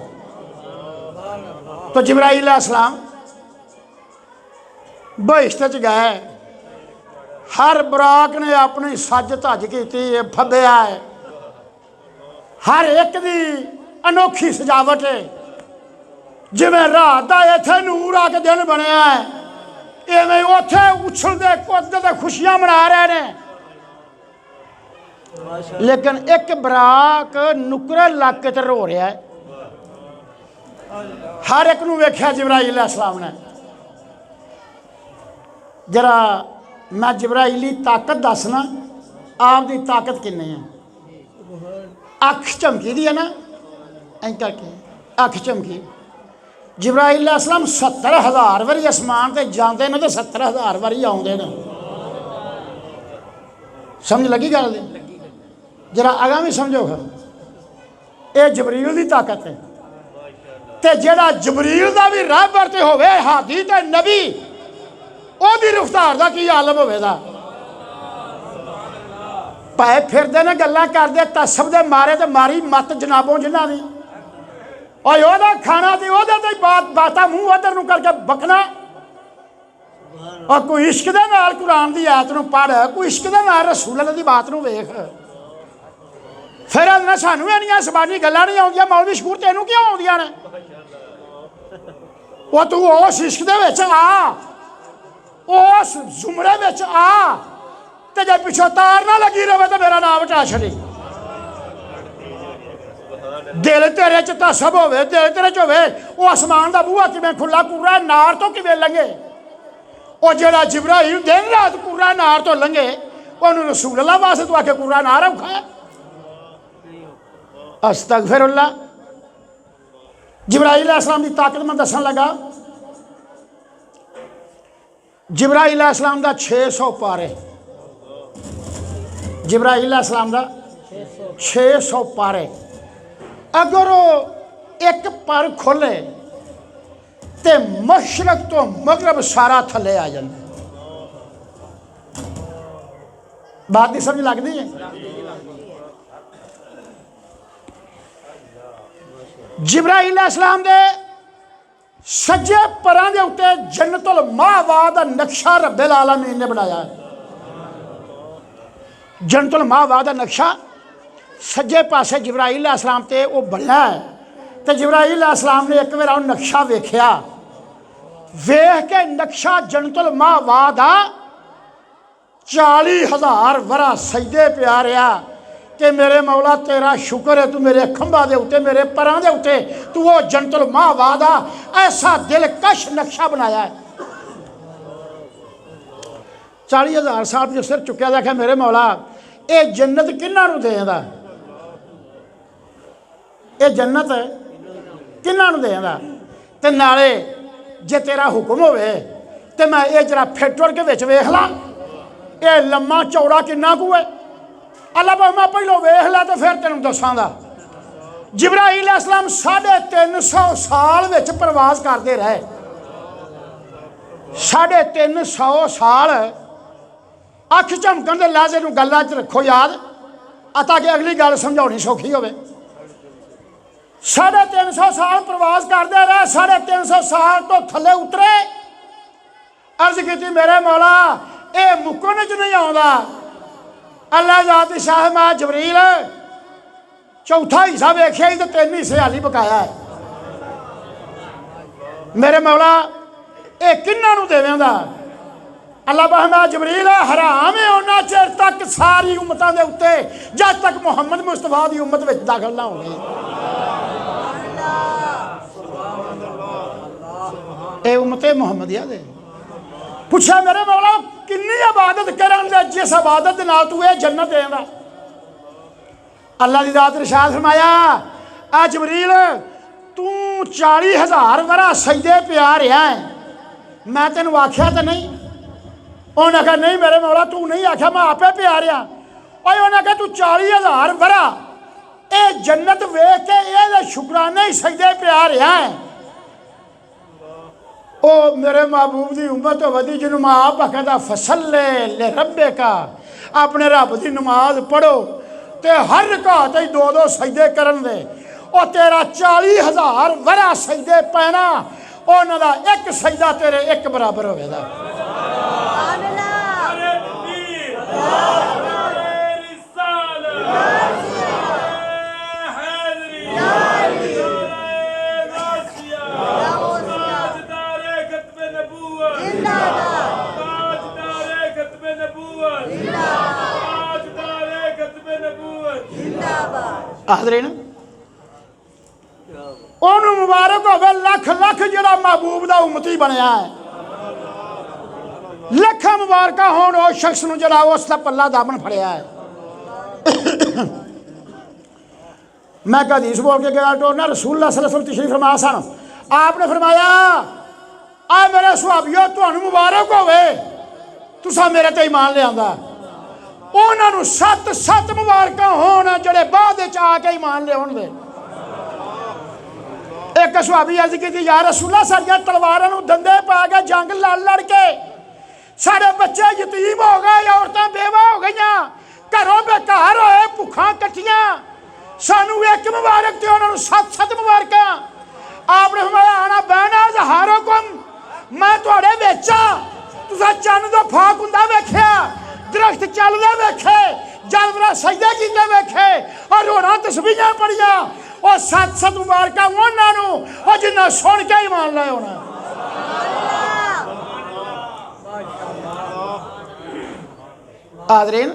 तो जिब्राईल अलैहिस्सलाम बहिश्त च गए। हर बुराक ने अपनी सज धज की फब्बिया है। हर एक दी अनोखी सजावट है। जिवें रात का इत्थे नूर आके दिन बनया है इवें उत्थे उछलते कूदते खुशियां मना रहे हैं। लेकिन एक बुराक नुकरे इलाके ते रो रहा है। हर एक नूं वेख्या जिब्राईल अलैहिस्सलाम ने। जरा मैं जिब्राईली ताकत दसना आपकी ताकत किन्नी है। अख झमकी दी है ना ऐं करके अख झमकी। जिब्राईल अलैहिस्सलाम 70,000 वारी आसमान ते जाते हैं तो 70,000 वारी आउंदे ने। समझ लगी गल दी? जरा अगा भी समझो। ये जबरील की ताकत है। ते जेड़ा जबरील का भी रहबर ते होवे हादी ते नबी ओदी रफ्तार का की आलम होवेगा। पाए फिरदे ने गल्लां करदे तसब दे मारे ते मारी मत जनाबों जिन्हां दी और ओहदा खाना दी ओहदे ते बातां मूँह उधर नूं करके बकना। और कोई इश्क दे नाल कुरान दी आयत नूं पढ़ कोई इश्क दे नाल रसूल अल्लाह दी बात नूं वेख। फिर अगला सानूं इन्नियां ज़बानी गल्लां नहीं आउंदियां मौलवी शकूर तैनूं क्यों आउंदियां ने? वो तू उस इश्क दे विच आ उस जुमरे विच आ ते जे पिछों तार ना लगी रहे तो मेरा नाम हटा छड़ी। दिल तेरे च तसब होवे दिल तेरे च होवे वो आसमान का बूहा किवें खुला कूड़ा नार तो किवें लंघे। वो जेड़ा जिब्राईल दिन रात कूड़ा नार तो लंघे उन्होंने रसूल अल्लाह वास्ते तू आके कूड़ा नार औखा है। अस्तगफिरुल्लाह। जिब्राईल अलैहिस्सलाम की ताकत मैं दसन लगा। जिब्राईल अलैहिस्सलाम का 600 पारे। जिब्राईल अलैहिस्सलाम का 600 पारे। अगर एक पर खोले तो मशरक तो मगरब सारा थले आ जाता। बात नहीं समझ लगती है? जिब्राईल अलैहिस्सलाम दे सज्जे परां दे उत्ते जन्नतुल मावा दा नक्शा रब्बिल आलमीन ने बनाया है। जन्नतुल मावा दा नक्शा सज्जे पासे जिब्राईल अलैहिस्सलाम ते वो बनया है। तो जिब्राईल अलैहिस्सलाम ने एक बार वो नक्शा वेख्या वेख के नक्शा जन्नतुल मावा दा 40,000 वरा सजदे प्या रहा कि मेरे मौला तेरा शुक्र है तू मेरे खंभा दे उत्ते मेरे परां दे उत्ते तू वो जन्नतुल मावा दा ऐसा दिलकश नक्शा बनाया है। 40,000 साल जो सिर चुक्या देखा मेरे मौला ये जन्नत किन्हां नूं देंदा ये जन्नत किन्हां नूं देंदा ते नाले जे तेरा हुक्म होवे ते मैं ये जरा फिट के विच वेख ला ये लम्मा चौड़ा किन्ना कू है। अल्लाह भाई मैं पहलों वेख ला तो फिर तेन दसांगा। जिब्राईल अलैहिस्सलाम 350 साल विच प्रवास करते रहे। 350 साल अख झमकन के लहजे नूं गल्लां च रखो याद ताकि अगली गल समझाउणी सौखी होवे। 350 साल प्रवास करते रहे। 350 साल तो थले उतरे। अर्ज की मेरे मौला ये मुकन च नहीं आउंदा। अल्लाह जाती शाह मैं जबरील चौथा हिस्सा वेख्या ही तो 3 हिस्से हाली बकाया है। मेरे मौला ये किन्हां नूं देवेंदा अल्लाह फरमाया जबरील हराम है उन्ना चेर तक सारी उम्मतां दे उत्ते जब तक मुहम्मद मुस्तफा दी उम्मत विच दाखिल ना होवे। ए उम्मते मुहम्मदिया दे पूछा मेरे मौला किन्नी इबादत करन दे जिस इबादत दे नाल तू ए जन्नत देंदा। अल्लाह दी जात इरशाद फरमाया आ जबरील तू 40,000 वरा सजदे पिया रहा है मैं तेन आख्या तो नहीं। उन्हें आख्या नहीं मेरे मौला तू नहीं आख्या मैं आपे पिया रहा। और उन्हें आख्या तू 40,000 वरा ये जन्नत वेख के ये शुकराने ही सजदे पिया रहा है। ओ मेरे महबूब की उम्मत तो वधी जिन्होंने मैं आप कहता फसले ले रब्बे का अपने रब की नमाज पढ़ो ते हर रकात ही 2-2 सजदे करन दे। और तेरा 40,000 वरा सजदे पैना उन्हों का एक सजदा तेरे एक बराबर होगा। हाज़रीन ओनू मुबारक होवे लख लख जरा महबूब का उम्मती बनया है। लखा मुबारक होने उस शख्स नूं जरा उसका पल्ला दामन फड़िया है। मैं एक हदीस बोल के गया तो ना रसूलुल्लाह सल्लल्लाहु अलैहि वसल्लम तशरीफ फरमा सन। आपने फरमाया आ मेरे सुहाबियो तुहानू मुबारक होवे तुसा मेरे ते ईमान ले आंदा। उन्होंने 7 मुबारक होन जड़े बाद आके ईमान ले आउण दे। एक सुहाबी अर्ज की या रसूला सारिया तलवारां नूं दंदे पा के जंग लड़ लड़ के सारे बच्चे यतीम हो गए औरतां बेवा हो गई घरों बेकार होए भुखा कट्ठियां सानू एक मुबारक ते उन्होंने 7 मुबारक। आपने फरमाया आना बहना ज़हारुकुम मैं तुहाडे विच तुसां चन्न दा फाक हुंदा वेख्या दरख्त चलदे वेखे जानवर सजदे कीते वेखे और रोना तस्बीहां पढ़िया और 7 मुबारक उन्होंने और जिन्ना सुन के ही मान लाए होना। हाज़रीन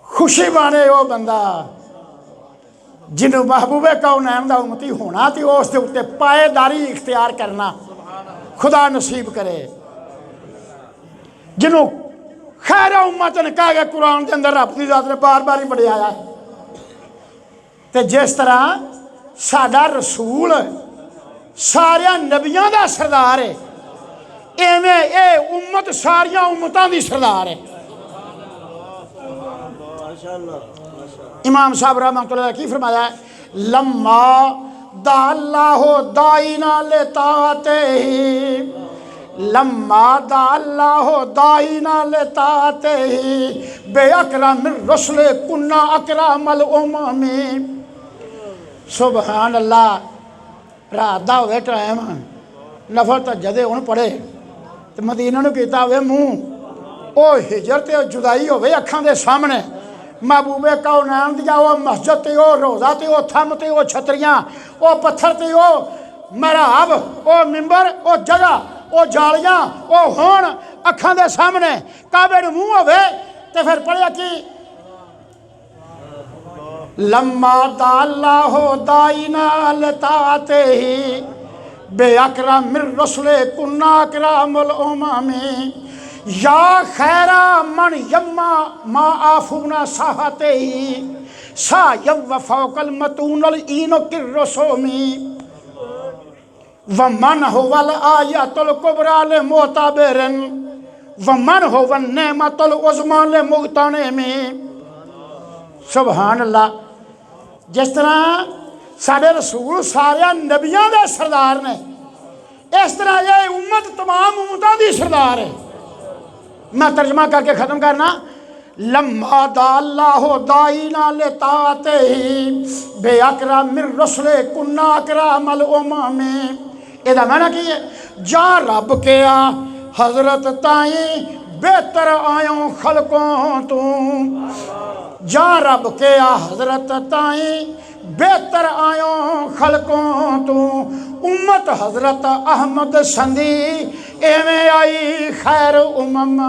खुशी बाने वो बंदा जिन्होंने महबूबे कौनैन दा उम्मती होना तो उसके उत्ते पाएदारी इख्तियार करना खुदा नसीब करे। जिन्हों खैर उम्मत ने कहा गया कुरान के अंदर रब की जात ने बार बार ही बढ़िया है। तो जिस तरह साडा रसूल सारिया नबियों का सरदार है इवें ये उम्मत सारिया उम्मतों की सरदार है। इमाम साहब रहमतुल्लाह की फरमाया लम्मा दाल्लाहो दाइना लेताते ही लम्मा दाल्लाहो दाइना लेताते ही बेअकरम रसूल कुन्ना अकरमल उम्मी। सुभान अल्लाह रात दा होवे टाइम नफर तो जदे हुण पढ़े तो मदीना नूं कीता होवे मूँह ओ हिजर ते जुदाई होवे अखां दे सामने महबूबे कौनैन दिया वो मस्जिद ते वो रोज़ा ते वो थम ते वो छतरियां वो पत्थर ते वो महराब वो मिंबर वो जगह वो जालियां वो होण अखां दे सामने काबे नूं मूँह होवे ते फिर पढ़िया कि लम्मा दाल्लाहो दाइना लताते ही बेअकरम मिर रसूले कुन्ना अकरमुल उम्मी या खैरा मन यम्मा मा आफूना साहते ही सा यव फौकल मतूनल ईनो किर्रसोमी वमन हुवल आयतुल कुबरा ले मोताबिरन वमन हुवन नेमतुल उज़मा ले मुगतने में। सुभान अल्लाह जिस तरह साढ़े रसूल सारे नबियों के सरदार ने इस तरह ये उम्मत तमाम उम्मतों की सरदार है। मैं तर्जमा करके ख़त्म करना लम्मा दाल्लाहो दाइना लेताते ही बेअकरम मिर रसूले कुन्ना अकरमल उम्मी। इहदा माना की है जा रब के आ हजरत ताई बेहतर आयो खलकों तू जा रब के आ हजरत ताई बेहतर आयो खलकों तू उम्मत हजरत अहमद संदी एवें आई खैर उमम।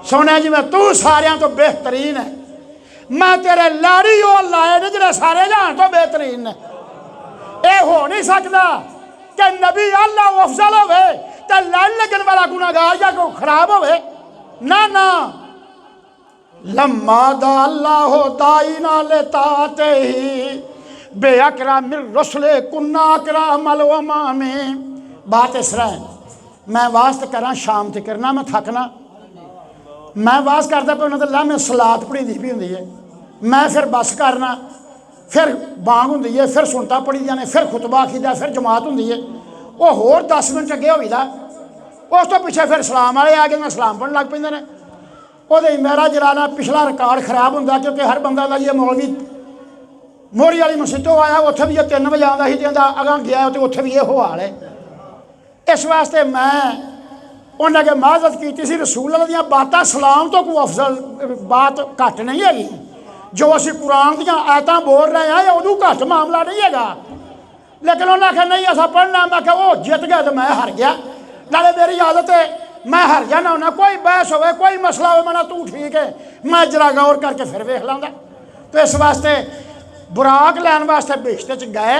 सोने जी मैं तू सारियां तो बेहतरीन है, मैं तेरे लाड़ी वो लाए ने जो सारे जहां तो बेहतरीन ने। यह हो नहीं सकता कि नबी अल्लाह अफजल होवे ते लड़ लगन वाला गुनाहगार या को खराब होवे। ना ना, लम्मा दा अल्लाह दाई ना लेता ते ही बेअकरा मिर रसुले कुन्ना अकरा मलवमा में। बात इस तरह है, मैं वास्ते करा शाम तक करना, मैं थकना, मैं वास करता पे उन्होंने लामे सलात पढ़ी दी भी होंगी है, मैं फिर बस करना, फिर बांग होंगी है, फिर सुनता पढ़ी दी ने, फिर खुतबा आखीदा, फिर जमात होंगी है, वो होर 10 मिनट अगे होईदा, उस तो पिछे फिर सलाम वाले आ गए, सलाम पढ़न लग पेंदे ने। वो मेरा जराना पिछला रिकॉर्ड खराब होंगे, क्योंकि हर बंदा का ये मौलवी मोरी वाली मसीतों आया, उत्थे भी 3 बजे आता ही अगां गया तो उत्थे भी ये हाल है। इस वास्ते मैं उन्हें अगे माजत की सी, रसूल अल्लाह दियां बातां सलाम तो कोई अफजल बात घट नहीं हैगी। जो असी कुरान दियां आयतां बोल रहे हैं उदों घट मामला नहीं हैगा। लेकिन उन्हें आख्या नहीं असा पढ़ना, मैं आख्या वो जित गया तो मैं हार गया, नाले मेरी आदत है मैं हार जाना होना, कोई बहस हो कोई मसला हो मना तू ठीक है, मैं जरा गौर करके फिर वेख लाँगा। तो इस वास्ते बुराक लैन वास्ते बेशते च गए,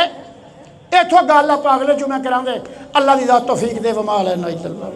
इतों गल आप अगले जुमे करांगे। अल्लाह दी ज़ात तौफीक दे वमा अलैना इल्ला।